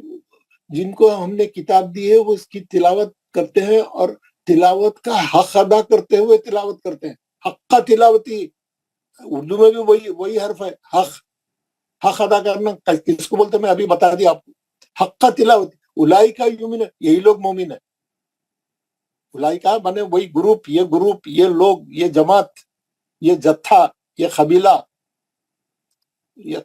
جن کو ہم نے کتاب دی ہے وہ اس کی تلاوت کرتے ہیں, اور تلاوت کا حق ادا کرتے ہوئے تلاوت کرتے ہیں. حق کا تلاوتی, اردو میں بھی وہی حرف ہے, حق ادا کرنا کس کو بولتے ہیں میں ابھی بتا دیا آپ کو. حق کا تلاوتی, اولئک یؤمنون, یہی لوگ مومن ہیں. اولئک بنے وہی گروپ, یہ لوگ, یہ جماعت, یہ جتھا, یہ قبیلہ,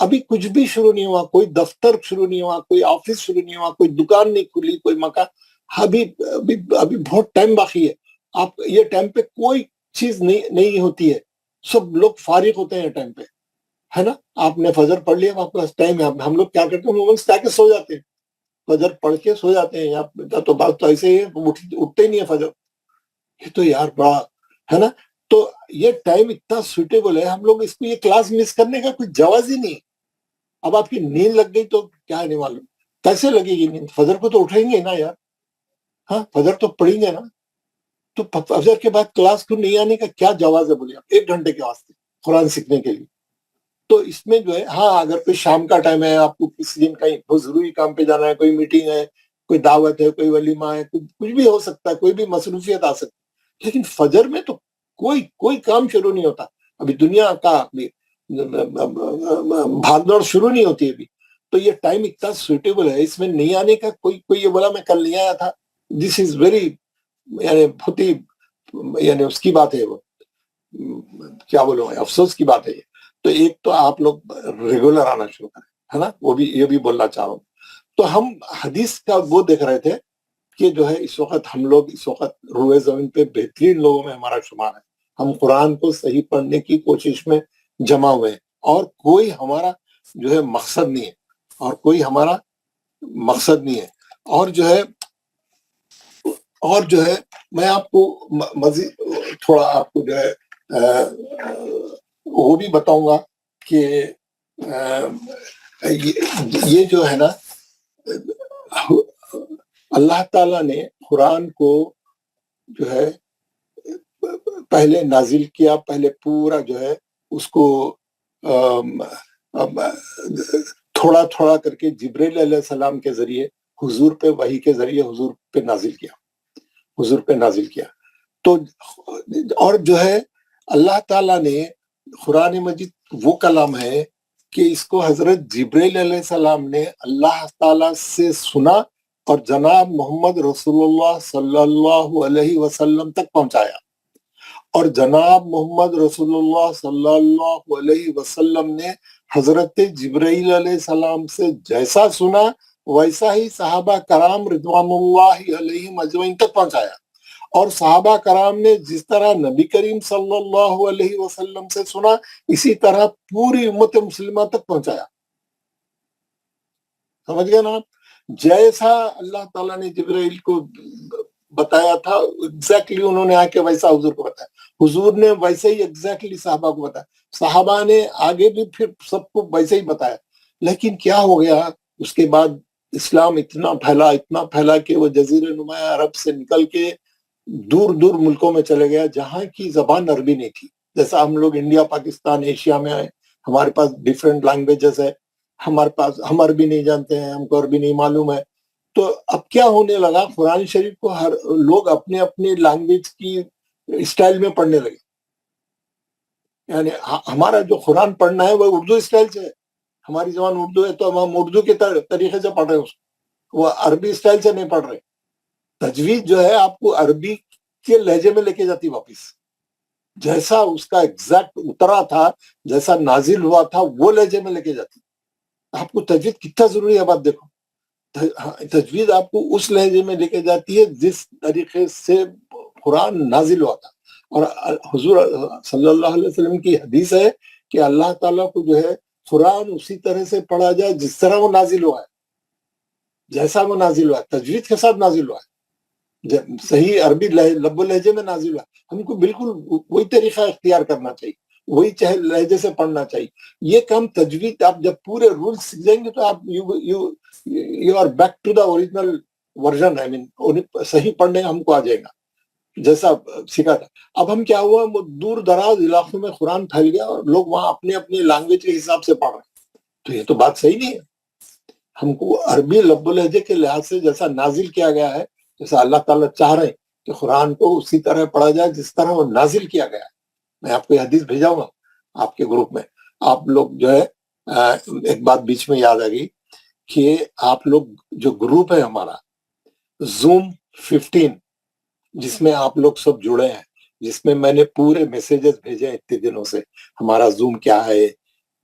ابھی کچھ بھی شروع نہیں ہوا, کوئی دفتر شروع نہیں ہوا, کوئی آفس شروع نہیں ہوا, کوئی دکان نہیں کھلی, کوئی مکان. ابھی ابھی ابھی بہت ٹائم باقی ہے. آپ یہ ٹائم پہ کوئی چیز نہیں ہوتی ہے, سب لوگ فارغ ہوتے ہیں ٹائم پہ, ہے نا. آپ نے فجر پڑھ لیا, آپ کے پاس ٹائم ہے. ہم لوگ کیا کرتے ہیں, مومنٹس کیا کہ سو جاتے ہیں, فجر پڑھ کے سو جاتے ہیں, یا تو بات تو ایسے ہی ہے, اٹھتے ہی نہیں ہے فجر. یہ تو یار بڑا ہے نا. تو یہ ٹائم اتنا سوٹیبل ہے, ہم لوگ اس کو یہ کلاس مس کرنے کا کوئی جواز ہی نہیں. اب آپ کی نیند لگ گئی تو کیا نہیں معلوم کیسے لگے گی نیند, فجر کو تو اٹھیں گے نا یار, ہاں فجر تو پڑھیں گے نا. تو فجر کے بعد کلاس کو نہیں آنے کا کیا جواز ہے بولے آپ, 1 گھنٹے کے واسطے قرآن سیکھنے کے لیے. تو اس میں جو ہے, ہاں اگر کوئی شام کا ٹائم ہے, آپ کو کسی دن کہیں بہت ضروری کام پہ جانا ہے, کوئی میٹنگ ہے, کوئی دعوت ہے, کوئی ولیمہ ہے, کچھ بھی ہو سکتا ہے, کوئی بھی مصروفیت آ سکتی ہے, لیکن فجر میں تو کوئی کام شروع نہیں ہوتا. ابھی دنیا کا بھاگ دوڑ شروع نہیں ہوتی ابھی. تو یہ ٹائم اتنا سوٹیبل ہے, اس میں نہیں آنے کا کوئی یہ بولا میں کل نہیں آیا تھا, دس از ویری یعنی بہت ہی یعنی اس کی بات ہے, وہ کیا بولوں, افسوس کی بات ہے. تو ایک تو آپ لوگ ریگولر آنا شروع کریں, ہے نا, وہ بھی یہ بھی بولنا چاہوں. تو ہم حدیث کا وہ دیکھ رہے تھے کہ جو ہے اس وقت ہم لوگ اس وقت روئے زمین پہ بہترین لوگوں میں ہمارا شمار ہے. ہم قرآن کو صحیح پڑھنے کی کوشش میں جمع ہوئے ہیں, اور کوئی ہمارا جو ہے مقصد نہیں ہے, اور کوئی ہمارا مقصد نہیں ہے. اور جو ہے میں آپ کو مزید تھوڑا آپ کو جو ہے وہ بھی بتاؤں گا کہ یہ جو ہے نا, اللہ تعالیٰ نے قرآن کو جو ہے پہلے نازل کیا, پہلے پورا جو ہے اس کو تھوڑا تھوڑا کر کے جبریل علیہ السلام کے ذریعے حضور پہ, وحی کے ذریعے حضور پہ نازل کیا. تو اور جو ہے اللہ تعالیٰ نے قرآن مجید وہ کلام ہے کہ اس کو حضرت جبریل علیہ السلام نے اللہ تعالیٰ سے سنا اور جناب محمد رسول اللہ صلی اللہ علیہ وسلم تک پہنچایا. اور جناب محمد رسول اللہ صلی اللہ علیہ وسلم نے حضرت جبرائیل علیہ السلام سے جیسا سنا ویسا ہی صحابہ کرام رضوان اللہ علیہم اجمعین تک پہنچایا. اور صحابہ کرام نے جس طرح نبی کریم صلی اللہ علیہ وسلم سے سنا, اسی طرح پوری امت مسلمہ تک پہنچایا. سمجھ گئے نا, جیسا اللہ تعالیٰ نے جبرائیل کو بتایا تھا ایگزیکٹلی انہوں نے آ کے ویسا حضور کو بتایا, حضور نے ویسے ہی ایگزیکٹلی صحابہ کو بتایا, صحابہ نے آگے بھی پھر سب کو ویسے ہی بتایا. لیکن کیا ہو گیا, اس کے بعد اسلام اتنا پھیلا کہ وہ جزیرہ نما عرب سے نکل کے دور دور ملکوں میں چلے گیا جہاں کی زبان عربی نہیں تھی. جیسا ہم لوگ انڈیا پاکستان ایشیا میں آئے, ہمارے پاس ڈیفرنٹ لینگویجز ہے, ہمارے پاس ہم عربی نہیں جانتے ہیں, ہم کو عربی نہیں معلوم ہے. تو اب کیا ہونے لگا, قرآن شریف کو ہر لوگ اپنے اپنے لینگویج کی اسٹائل میں پڑھنے لگے. یعنی ہمارا جو قرآن پڑھنا ہے وہ اردو اسٹائل سے ہے, ہماری زبان اردو ہے تو ہم اردو کے طریقے سے پڑھ رہے ہیں, اس کو وہ عربی اسٹائل سے نہیں پڑھ رہے. تجوید جو ہے آپ کو عربی کے لہجے میں لے کے جاتی واپس, جیسا اس کا ایگزیکٹ اترا تھا, جیسا نازل ہوا تھا وہ لہجے میں لے کے جاتی. آپ کو تجوید کتنا ضروری ہے بات دیکھو, تجوید آپ کو اس لہجے میں لے کے جاتی ہے جس طریقے سے قرآن نازل ہوا تھا. اور حضور صلی اللہ علیہ وسلم کی حدیث ہے کہ اللہ تعالیٰ کو جو ہے قرآن اسی طرح سے پڑھا جائے جس طرح وہ نازل ہوا ہے, جیسا وہ نازل ہوا ہے, تجوید کے ساتھ نازل ہوا ہے, صحیح عربی لب و لہجے میں نازل ہوا. ہم کو بالکل وہی طریقہ اختیار کرنا چاہیے, وہی لہجے سے پڑھنا چاہیے. یہ کام تجوید آپ جب پورے رول سیکھ جائیں گے تو آپ you are back to the original version, I mean صحیح پڑھنے ہم کو آ جائے گا جیسا سیکھا تھا. اب ہم کیا ہوا, وہ دور دراز علاقوں میں قرآن پھیل گیا اور لوگ وہاں اپنے اپنے لینگویج کے حساب سے پڑھ رہے ہیں. تو یہ تو بات صحیح نہیں ہے. ہم کو عربی لب و لہجے کے لحاظ سے جیسا نازل کیا گیا ہے, جیسا اللہ تعالیٰ چاہ رہے ہیں کہ قرآن کو اسی طرح پڑھا جائے جس طرح وہ نازل کیا گیا ہے. میں آپ کو یہ حدیث بھیجاؤں گا آپ کے گروپ میں. آپ لوگ جو ہے ایک بات بیچ میں یاد آ گئی کہ آپ لوگ جو گروپ ہے ہمارا زوم 15 جس میں آپ لوگ سب جڑے ہیں, جس میں میں نے پورے میسیجز بھیجے ہیں اتنے دنوں سے, ہمارا زوم کیا ہے,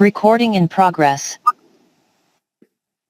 Recording in progress.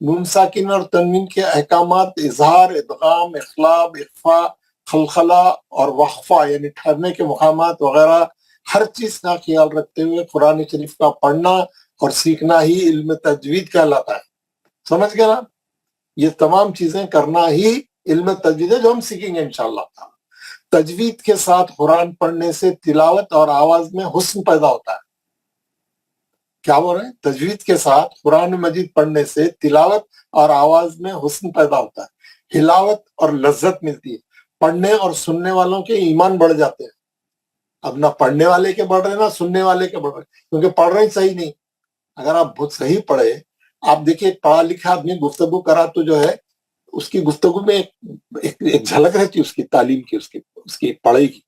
نون ساکن اور تنوین کے احکامات اظہار، ادغام، اخلاب، اخفا، خلخلہ اور وقفہ یعنی ٹھہرنے کے مقامات وغیرہ ہر چیز کا خیال رکھتے ہوئے قرآن شریف کا پڑھنا اور سیکھنا ہی علم تجوید کہلاتا ہے. سمجھ گئے نا؟ یہ تمام چیزیں کرنا ہی علم تجوید ہے جو ہم سیکھیں گے انشاءاللہ. تجوید کے ساتھ قرآن پڑھنے سے تلاوت اور آواز میں حسن پیدا ہوتا ہے. کیا بول رہے ہیں؟ تجوید کے ساتھ قرآن مجید پڑھنے سے تلاوت اور آواز میں حسن پیدا ہوتا ہے، ہلاوت اور لذت ملتی ہے، پڑھنے اور سننے والوں کے ایمان بڑھ جاتے ہیں. اب نہ پڑھنے والے کے بڑھ رہے نہ سننے والے کے بڑھ رہے، کیونکہ پڑھ رہے ہی صحیح نہیں. اگر آپ بہت صحیح پڑھے، آپ دیکھیے پڑھا لکھا آدمی گفتگو کرا تو جو ہے اس کی گفتگو میں ایک جھلک رہتی ہے اس کی تعلیم کی، اس کی پڑھائی کی،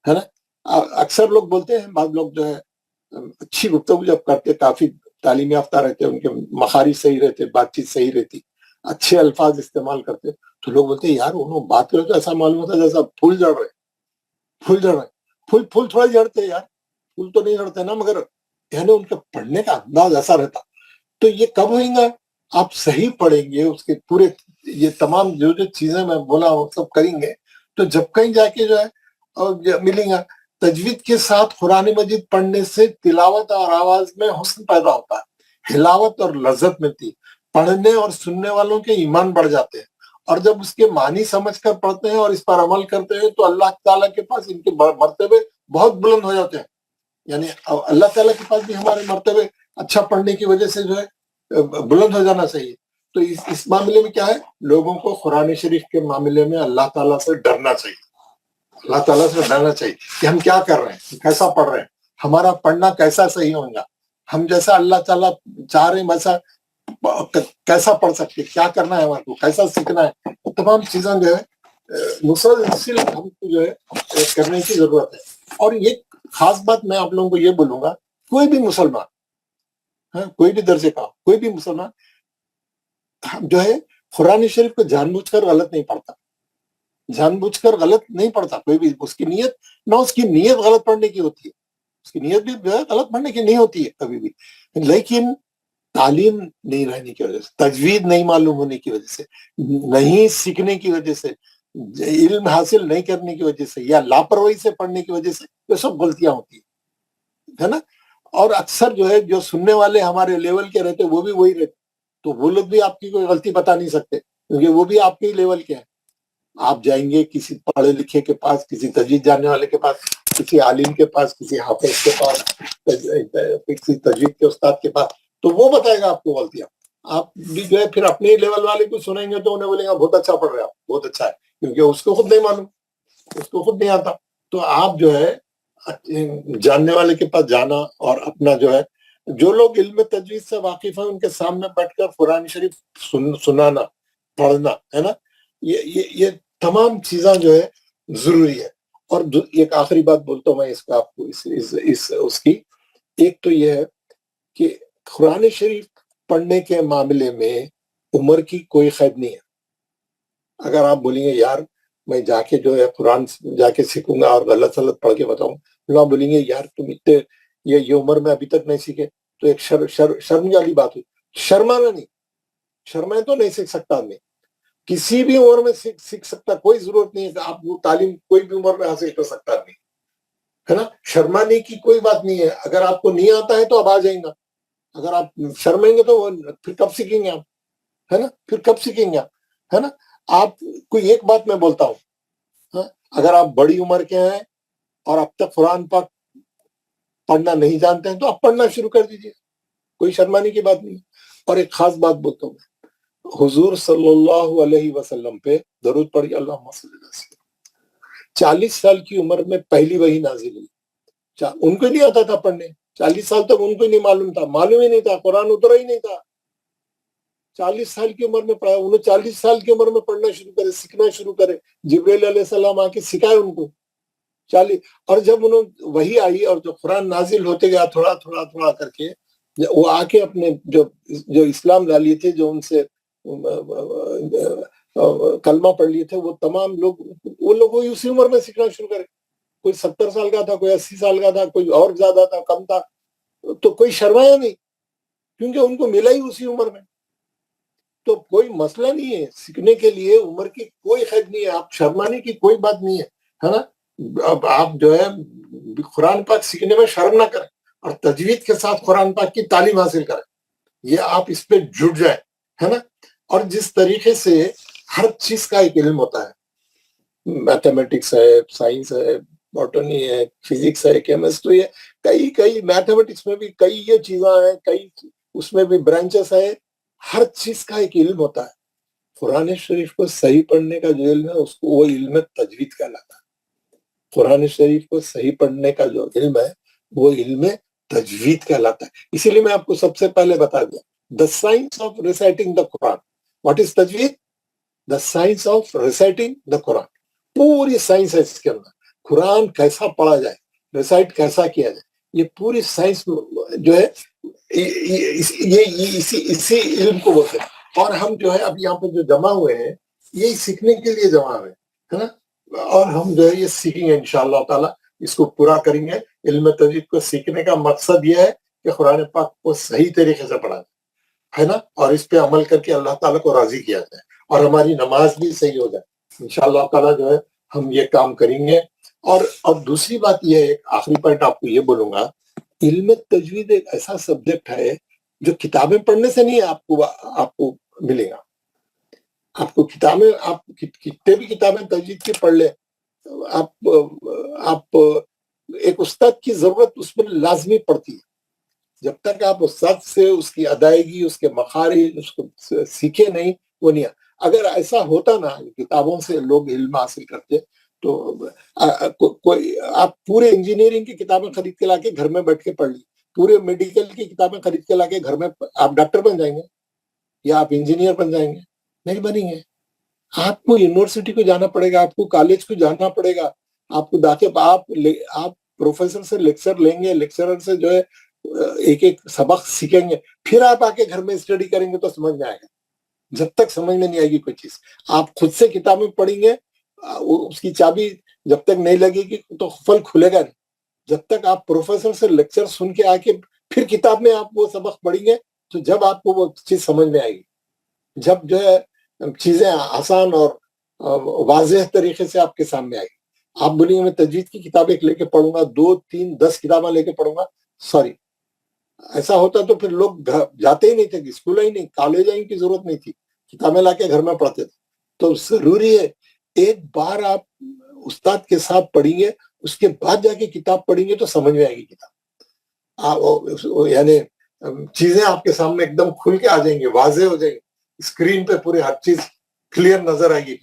ہے نا. اکثر لوگ بولتے ہیں، بعض لوگ جو ہے اچھی گفتگو جب کرتے، کافی تعلیم یافتہ رہتے، ان کے مخارج صحیح رہتے، بات چیت صحیح رہتی، اچھے الفاظ استعمال کرتے، تو لوگ بولتے ہیں یار انہوں بات کرے تو ایسا معلوم ہوتا جیسا پھول جڑ رہے. پھول تھوڑا جڑتے یار، پھول تو نہیں جڑتے نا، مگر یعنی ان کے پڑھنے کا انداز ایسا رہتا. تو یہ کب ہوئیں گا؟ آپ صحیح پڑھیں گے، اس کے پورے یہ تمام جو چیزیں میں بولا وہ سب کریں گے تو جب کہیں جا کے جو ہے ملیں گا. تجوید کے ساتھ قرآن مجید پڑھنے سے تلاوت اور آواز میں حسن پیدا ہوتا ہے، ہلاوت اور لذت ملتی ہے، پڑھنے اور سننے والوں کے ایمان بڑھ جاتے ہیں، اور جب اس کے معنی سمجھ کر پڑھتے ہیں اور اس پر عمل کرتے ہیں تو اللہ تعالیٰ کے پاس ان کے مرتبے بہت بلند ہو جاتے ہیں. یعنی اللہ تعالیٰ کے پاس بھی ہمارے مرتبے اچھا پڑھنے کی وجہ سے جو ہے بلند ہو جانا چاہیے. تو اس معاملے میں کیا ہے، لوگوں کو قرآن شریف کے معاملے میں اللہ تعالیٰ سے ڈرنا چاہیے. اللہ تعالیٰ سے ڈرنا چاہیے کہ ہم کیا کر رہے ہیں، کیسا پڑھ رہے ہیں، ہمارا پڑھنا کیسا صحیح ہوگا، ہم جیسا اللہ تعالیٰ چاہ رہے ہیں ویسا کیسا پڑھ سکتے، کیا کرنا ہے ہمارے کو، کیسا سیکھنا ہے. تمام چیزیں جو ہے مسلسل ہم کو جو ہے کرنے کی ضرورت ہے. اور یہ خاص بات میں آپ لوگوں کو یہ بولوں گا، کوئی بھی مسلمان، کوئی بھی درجے کا، کوئی بھی مسلمان جو ہے قرآن شریف کو جان بوجھ کر غلط نہیں پڑھتا، جان بوجھ کر غلط نہیں پڑھتا کوئی بھی. اس کی نیت غلط پڑھنے کی ہوتی ہے، اس کی نیت بھی جو ہے غلط پڑھنے کی نہیں ہوتی ہے کبھی بھی. لیکن تعلیم نہیں رہنے کی وجہ سے، تجوید نہیں معلوم ہونے کی وجہ سے، نہیں سیکھنے کی وجہ سے، علم حاصل نہیں کرنے کی وجہ سے، یا لاپرواہی سے پڑھنے کی وجہ سے یہ سب غلطیاں ہوتی ہے نا. اور اکثر جو ہے جو سننے والے ہمارے لیول کے رہتے وہ بھی وہی رہتے، تو وہ لوگ بھی آپ کی کوئی غلطی بتا نہیں سکتے کیونکہ وہ بھی آپ کے لیول کے ہیں. آپ جائیں گے کسی پڑھے لکھے کے پاس، کسی تجوید جاننے والے کے پاس، کسی عالم کے پاس، کسی حافظ کے پاس، کسی تجوید کے استاد کے پاس، تو وہ بتائے گا آپ کو غلطیاں. آپ بھی جو ہے پھر اپنے لیول والے کو سنیں گے تو انہیں بولیں گا بہت اچھا پڑھ رہے آپ، بہت اچھا ہے، کیونکہ اس کو خود نہیں معلوم، اس کو خود نہیں آتا. تو آپ جو ہے جاننے والے کے پاس جانا اور اپنا جو ہے جو لوگ علم تجوید سے واقف ہیں ان کے سامنے بیٹھ کر قرآن شریف سنانا، پڑھنا، ہے نا. یہ تمام چیزاں جو ہے ضروری ہے. اور ایک آخری بات بولتا ہوں میں اس کا آپ کو اس کی، ایک تو یہ ہے کہ قرآن شریف پڑھنے کے معاملے میں عمر کی کوئی قید نہیں ہے. اگر آپ بولیں گے یار میں جا کے جو ہے قرآن جا کے سیکھوں گا اور غلط سلط پڑھ کے بتاؤں، لوگ بولیں گے یار تم اتنے یہ عمر میں ابھی تک نہیں سیکھے، تو ایک شرم والی بات ہوئی. شرمانا نہیں، شرمائے تو نہیں سیکھ سکتا آدمی، کسی بھی عمر میں سیکھ سکتا، کوئی ضرورت نہیں ہے کہ آپ وہ تعلیم کوئی بھی عمر میں حاصل کر سکتا آدمی، ہے نا. شرمانے کی کوئی بات نہیں ہے. اگر آپ کو نہیں آتا ہے تو اب آ جائیں گا، اگر آپ شرمیں گے تو پھر کب سیکھیں گے آپ، ہے نا، پھر کب سیکھیں گے آپ، ہے نا. آپ کوئی ایک بات میں بولتا ہوں، اگر آپ بڑی عمر کے ہیں اور اب تک قرآن پاک پڑھنا نہیں جانتے ہیں تو آپ پڑھنا شروع کر دیجیے، کوئی شرمانے کی بات نہیں. اور ایک خاص بات بولتا ہوں، حضور صلی اللہ علیہ وسلم پہ درود پڑھی، اللہم صلی اللہ علیہ وسلم. 40 سال کی عمر میں پہلی وحی نازل ہوئی، ان کو نہیں آتا تھا پڑھنے، 40 سال تک ان کو نہیں معلوم تھا، معلوم ہی نہیں تھا، قرآن اترا ہی نہیں تھا. 40 سال کی عمر میں پڑھا، انہوں 40 سال کی عمر میں پڑھنا شروع کرے، سیکھنا شروع کرے. جبریل علیہ السلام آ کے سکھائے ان کو 40. اور جب انہوں وحی آئی اور جو قرآن نازل ہوتے گیا تھوڑا تھوڑا تھوڑا کر کے، وہ آ کے اپنے جو اسلام لا لیے تھے، جو ان سے کلمہ پڑھ لیے تھے، وہ تمام لوگ وہ لوگ اسی عمر میں سیکھنا شروع کرے. کوئی 70 سال کا تھا، کوئی 80 سال کا تھا، کوئی اور زیادہ تھا، کم تھا، تو کوئی شرمایا نہیں کیونکہ ان کو ملا ہی اسی عمر میں. تو کوئی مسئلہ نہیں ہے سیکھنے کے لیے، عمر کی کوئی قید نہیں ہے، آپ شرمانے کی کوئی بات نہیں ہے نا. اب آپ جو ہے قرآن پاک سیکھنے میں شرم نہ کریں اور تجوید کے ساتھ قرآن پاک کی تعلیم حاصل کریں، یہ آپ اس پہ جڑ جائیں، ہے نا. اور جس طریقے سے ہر چیز کا ایک علم ہوتا ہے، میتھمیٹکس ہے، سائنس ہے، باٹنی ہے، فزکس ہے، کیمسٹری ہے، کئی میتھمیٹکس میں بھی کئی یہ چیزیں ہیں، کئی اس میں بھی برانچز ہے، ہر چیز کا ایک علم ہوتا ہے. قرآن شریف کو صحیح پڑھنے کا جو علم ہے اس کو وہ علم تجوید کہلاتا ہے. قرآن شریف کو صحیح پڑھنے کا جو علم ہے وہ علم تجوید کہلاتا ہے. اسی لیے میں آپ کو سب سے پہلے بتا دیا the science of reciting the Quran. What is تجوید؟ The science of reciting the Quran. پوری سائنس ہے اس کے اندر. قرآن کیسا پڑھا جائے، ریسائٹ کیسا کیا جائے، یہ پوری سائنس جو ہے اسی علم کو بولتے ہیں. اور ہم جو ہے اب یہاں پہ جو جمع ہوئے ہیں یہ سیکھنے کے لیے جمع ہوئے ہے نا. اور ہم جو ہے یہ سیکھیں گے انشاءاللہ تعالیٰ، اس کو پورا کریں گے. علم تجوید کو سیکھنے کا مقصد یہ ہے کہ قرآن پاک کو صحیح طریقے سے پڑھا جائے، ہے نا، اور اس پہ عمل کر کے اللہ تعالیٰ کو راضی کیا جائے اور ہماری نماز بھی صحیح ہو جائے. انشاءاللہ تعالیٰ جو ہے ہم یہ کام کریں گے. اور دوسری بات یہ ہے، ایک آخری پوائنٹ آپ کو یہ بولوں گا، علم تجوید ایک ایسا سبجیکٹ ہے جو کتابیں پڑھنے سے نہیں آپ کو ملے گا. آپ کو کتابیں، آپ کتنے بھی کتابیں تجوید کی پڑھ لیں، آپ ایک استاد کی ضرورت اس میں لازمی پڑتی ہے. جب تک آپ استاد سے اس کی ادائیگی، اس کے مخارج اس کو سیکھے نہیں، وہ نہیں. اگر ایسا ہوتا نا، کتابوں سے لوگ علم حاصل کرتے تو کوئی آپ پورے انجینئرنگ کی کتابیں خرید کے لا کے گھر میں بیٹھ کے پڑھ لی، پورے میڈیکل کی کتابیں خرید کے لا کے گھر میں، آپ ڈاکٹر بن جائیں گے یا آپ انجینئر بن جائیں گے؟ نہیں بنیں گے. آپ کو یونیورسٹی کو جانا پڑے گا، آپ کو کالج کو جانا پڑے گا، آپ کو آپ پروفیسر سے لیکچر لیں گے، لیکچرر سے جو ہے ایک ایک سبق سیکھیں گے، پھر آپ آ کے گھر میں اسٹڈی کریں گے تو سمجھ میں آئے گا. جب تک سمجھ میں نہیں آئے گی کوئی چیز، آپ خود سے کتابیں پڑھیں گے، اس کی چابی جب تک نہیں لگے گی تو قفل کھلے گا نہیں. جب تک آپ پروفیسر سے لیکچر سن کے آ کے پھر کتاب میں آپ وہ سبق پڑھیں گے تو جب آپ کو وہ چیز سمجھ میں آئے گی. جب جو ہے چیزیں آسان اور واضح طریقے سے آپ کے سامنے آئے گی. آپ بولیں گے میں تجوید کی کتاب ایک لے کے پڑھوں گا، 2 3 10 کتابیں لے کے پڑھوں گا، سوری. ایسا ہوتا تو پھر لوگ جاتے ہی نہیں تھے، اسکول ہی نہیں، کالج ہی کی ضرورت نہیں تھی، کتابیں لا کے گھر میں پڑھتے تھے. تو ضروری ہے ایک بار آپ استاد کے ساتھ پڑھیں گے، اس کے بعد جا کے کتاب پڑھیں گے تو سمجھ میں آئے گی کتاب. یعنی چیزیں آپ کے سامنے ایک دم کھل کے آ جائیں گی، واضح ہو جائیں گی، اسکرین پہ پوری ہر چیز کلیئر نظر آئے گی.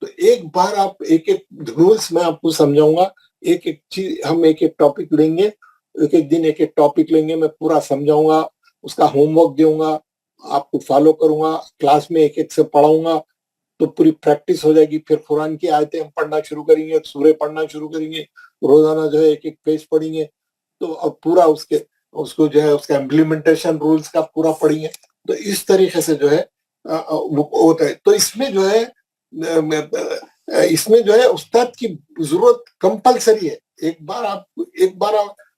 تو ایک بار آپ ایک رولز میں آپ کو سمجھاؤں گا، ایک چیز ہم ایک ٹاپک لیں گے، ایک دن ایک ٹاپک لیں گے، میں پورا سمجھاؤں گا، اس کا ہوم ورک دوں گا، آپ کو فالو کروں گا، کلاس میں ایک سے پڑھاؤں گا تو پوری پریکٹس ہو جائے گی. پھر قرآن کی آیتیں ہم پڑھنا شروع کریں گے، سورے پڑھنا شروع کریں گے، روزانہ جو ہے ایک پیج پڑھیں گے. تو اب پورا اس کو جو ہے اس کا امپلیمنٹیشن رولز کا پورا پڑھیں گے. تو اس طریقے سے جو ہے ہوتا ہے. تو اس میں جو ہے استاد کی ضرورت کمپلسری ہے. ایک بار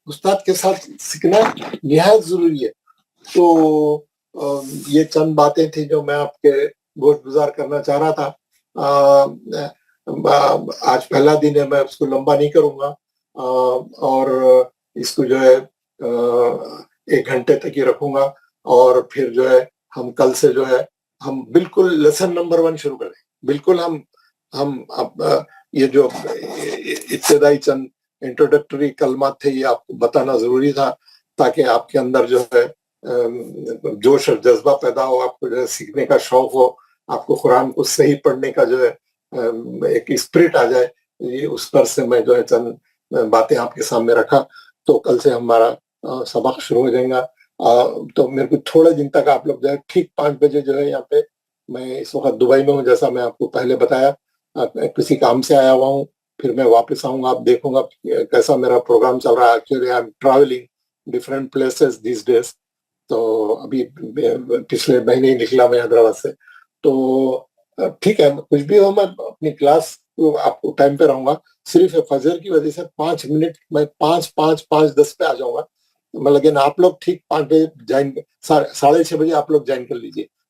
استاد کے ساتھ سیکھنا نہایت ضروری ہے. تو یہ چند باتیں تھیں جو میں آپ کے گوش گزار کرنا چاہ رہا تھا. آج پہلا دن ہے، میں اس کو لمبا نہیں کروں گا اور اس کو جو ہے 1 گھنٹے تک ہی رکھوں گا. اور پھر جو ہے ہم کل سے جو ہے ہم بالکل لیسن نمبر 1 شروع کریں. بالکل ہم یہ جو ابتدائی چند انٹروڈکٹری کلمات تھے یہ آپ کو بتانا ضروری تھا تاکہ آپ کے اندر جو ہے جوش اور جذبہ پیدا ہو، آپ کو جو ہے سیکھنے کا شوق ہو، آپ کو قرآن کو صحیح پڑھنے کا جو ہے ایک اسپرٹ آ جائے. یہ اس پر سے میں جو ہے چند باتیں آپ کے سامنے رکھا. تو کل سے ہمارا سبق شروع ہو جائے گا. تو میرے کو تھوڑے دن تک آپ لوگ جو ہے ٹھیک 5 بجے جو ہے یہاں پہ، میں اس وقت دبئی میں ہوں جیسا میں آپ کو پہلے بتایا، کسی کام سے آیا ہوا ہوں، پھر میں واپس آؤں گا. آپ دیکھوں گا کیسا میرا پروگرام چل رہا ہے. Actually I am travelling different places these days. تو ابھی پچھلے مہینے ہی نکلا میں حیدرآباد سے. تو ٹھیک ہے، کچھ بھی ہو میں اپنی کلاس کو آپ کو ٹائم پہ رہوں گا. صرف فجر کی وجہ سے 5 منٹ میں 5:10 پہ آ جاؤں گا. لیکن آپ لوگ ٹھیک 5 بجے جوائن، 6:30 بجے آپ لوگ جوائن کر لیجیے.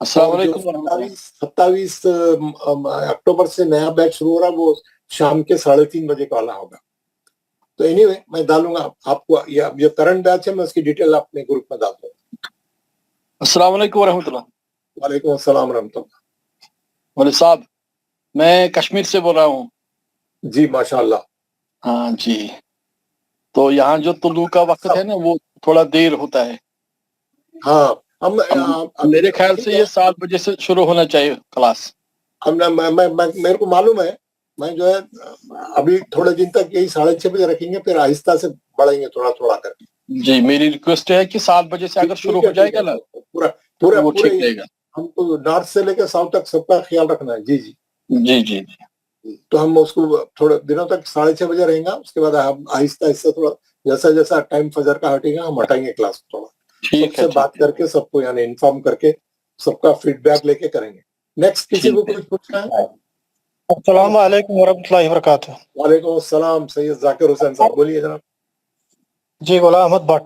السلام اور جو علیکم ورحمۃ اللہ۔ 27 اکتوبر سے نیا بیچ شروع ہو رہا ہے وہ شام کے 3:30 بجے کا والا ہوگا. تو اینی وے میں ڈالوں گا آپ کو یہ کرنٹ بیچ ہے، میں اس کی ڈیٹیل اپنے گروپ میں ڈال دوں گا. السلام علیکم ورحمۃ اللہ۔ وعلیکم السلام ورحمۃ اللہ. مولوی صاحب میں کشمیر سے بول رہا ہوں۔ جی ماشاء اللہ. ہاں جی، تو یہاں جو طلوع کا وقت ہے نا وہ تھوڑا دیر ہوتا ہے۔ ہاں ہم میرے خیال سے یہ 7 بجے سے شروع ہونا چاہیے کلاس۔ میرے کو معلوم ہے، میں جو ہے ابھی تھوڑے دن تک یہی 6:30 بجے رکھیں گے، پھر آہستہ سے بڑھیں گے تھوڑا تھوڑا کر. جی میری ریکویسٹ ہے کہ 7 بجے سے اگر شروع ہو جائے گا نا پورا پورا وہ ٹھیک پورے رہے گا۔ ہم کو نارتھ سے لے کے ساؤتھ تک سب کا خیال رکھنا ہے. جی جی جی جی تو ہم اس کو تھوڑے دنوں تک 6:30 بجے رہیں گا، اس کے بعد ہم آہستہ آہستہ تھوڑا جیسا جیسا ٹائم فجر کا ہٹے گا ہم ہٹائیں گے کلاس تھوڑا. سب ٹھیک سے ہے بات کر کے سب کو یعنی انفارم کر کے سب کا فیڈ بیک لے کے کریں گے. نیکسٹ کسی کو کچھ پوچھنا ہے؟ السلام علیکم ورحمۃ اللہ وبرکاتہ۔ وعلیکم السلام. سید ذاکر حسین صاحب بولیے جناب. جی غلام احمد بٹ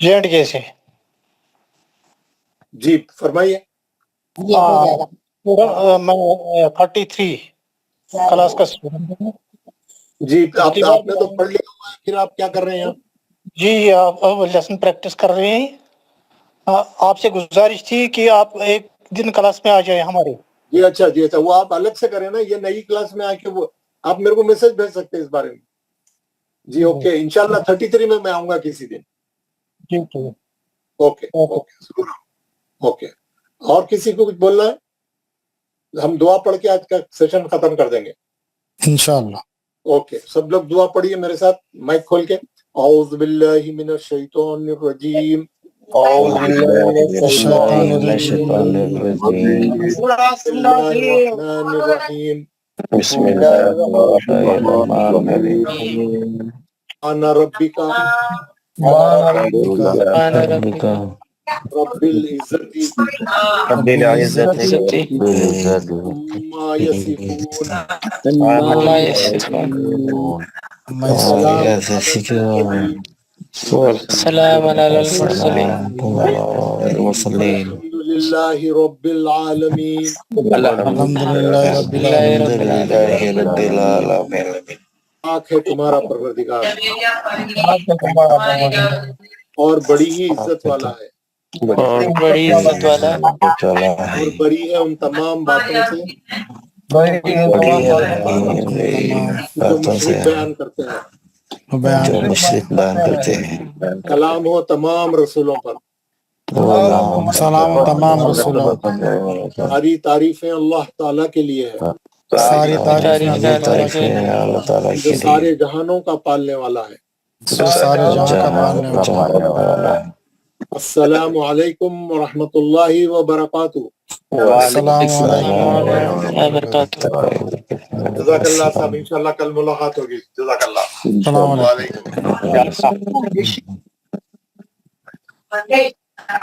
JNK سے۔ جی فرمائیے. میں 33 کلاس کا اسٹوڈنٹ ہوں۔ جی آپ نے تو پڑھ لیا ہوا ہے، پھر آپ کیا کر رہے ہیں؟ جی آپ لیسن پریکٹس کر رہے ہیں۔ آپ سے گزارش تھی کہ آپ ایک دن کلاس میں آ جائیں ہمارے۔ جی اچھا جی اچھا، وہ آپ الگ سے کریں نا، یہ نئی کلاس میں آ کے وہ آپ میرے کو میسج بھیج سکتے ہیں اس بارے میں. جی اوکے انشاءاللہ 33 میں آؤں گا کسی دن. جی ٹھیک۔ اوکے اوکے ضرور اوکے. اور کسی کو کچھ بولنا ہے؟ ہم دعا پڑھ کے آج کا سیشن ختم کر دیں گے انشاءاللہ۔ اوکے سب لوگ دعا پڑھیے میرے ساتھ مائک کھول کے. اعوذ باللہ من الشیطان الرجیم. اعوذ باللہ من الشیطان الرجیم. بسم اللہ الرحمن الرحیم. بسم اللہ الرحمن الرحیم. انا ربک رب العزت رب العزت عما یصفون سلام علی المرسلین الحمد للہ رب العالمین. الحمدللہ رب العالمین. پاک ہے تمہارا پروردگار اور بڑی ہی عزت والا ہے، بڑی عزت والا اور بڑی ہے ان تمام باتوں سے جو مشرک بیان کرتے ہیں. کلام ہو تمام رسولوں پر. سلام تمام رسولوں۔ ساری تعریفیں اللہ تعالیٰ کے لیے ہے ساری جو سارے جہانوں کا پالنے والا ہے. سارے جہاں کا پالنے۔ السلام علیکم ورحمۃ اللہ وبرکاتہ. السلام علیکم وبرکاتہ۔ جزاک اللہ صاحب، انشاءاللہ کل ملاقات ہوگی. جزاک اللہ. السلام علیکم۔ وعلیکم.